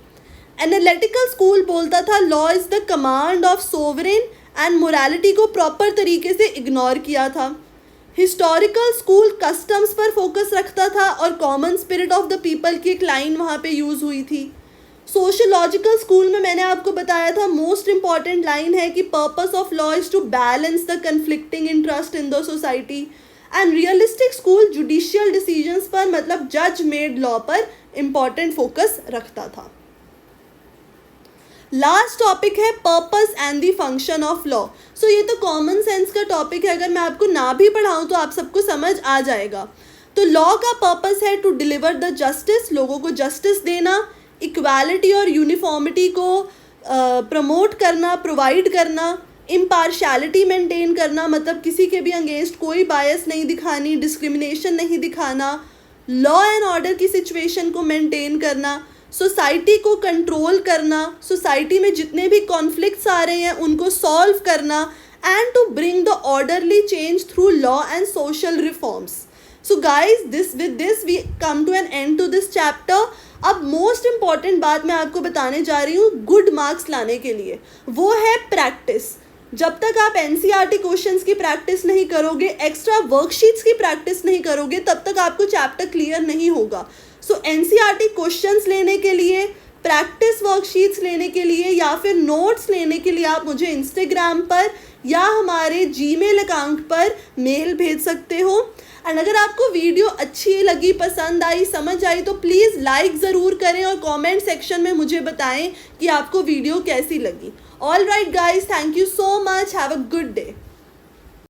एनालिटिकल स्कूल बोलता था law is the command of sovereign and morality को प्रॉपर तरीके से इग्नोर किया था। हिस्टोरिकल स्कूल कस्टम्स पर फोकस रखता था और common spirit of the people की एक लाइन वहाँ पे यूज़ हुई थी। सोशियोलॉजिकल स्कूल में मैंने आपको बताया था मोस्ट इंपॉर्टेंट लाइन है कि purpose of law is to balance the conflicting interest in the society. And realistic school judicial decisions पर मतलब जज मेड लॉ पर इंपॉर्टेंट फोकस रखता था। लास्ट टॉपिक है purpose and the function of law. So ये तो कॉमन सेंस का टॉपिक है, अगर मैं आपको ना भी पढ़ाऊँ तो आप सबको समझ आ जाएगा। तो लॉ का पर्पस है टू डिलीवर द जस्टिस, लोगों को जस्टिस देना, इक्वालिटी और यूनिफॉर्मिटी को प्रमोट करना, प्रोवाइड करना, इम्पार्शलिटी मेंटेन करना, मतलब किसी के भी अगेंस्ट कोई बायस नहीं दिखानी, डिस्क्रिमिनेशन नहीं दिखाना, लॉ एंड ऑर्डर की सिचुएशन को मेंटेन करना, सोसाइटी को कंट्रोल करना, सोसाइटी में जितने भी कॉन्फ्लिक्ट्स आ रहे हैं उनको सॉल्व करना, and to bring the orderly change through law and social reforms. So guys with this we come to an end to this chapter। अब मोस्ट इम्पॉर्टेंट बात मैं आपको बताने जा रही हूँ गुड मार्क्स लाने के लिए, वो है प्रैक्टिस। जब तक आप एनसीईआरटी क्वेश्चंस की प्रैक्टिस नहीं करोगे, एक्स्ट्रा वर्कशीट्स की प्रैक्टिस नहीं करोगे, तब तक आपको चैप्टर क्लियर नहीं होगा। सो एनसीईआरटी क्वेश्चंस लेने के लिए, प्रैक्टिस वर्कशीट्स लेने के लिए या फिर नोट्स लेने के लिए आप मुझे इंस्टाग्राम पर या हमारे जीमेल अकाउंट पर मेल भेज सकते हो। एंड अगर आपको वीडियो अच्छी लगी, पसंद आई, समझ आई तो प्लीज़ लाइक ज़रूर करें और कमेंट सेक्शन में मुझे बताएं कि आपको वीडियो कैसी लगी। All right guys, thank you so much, have a good day.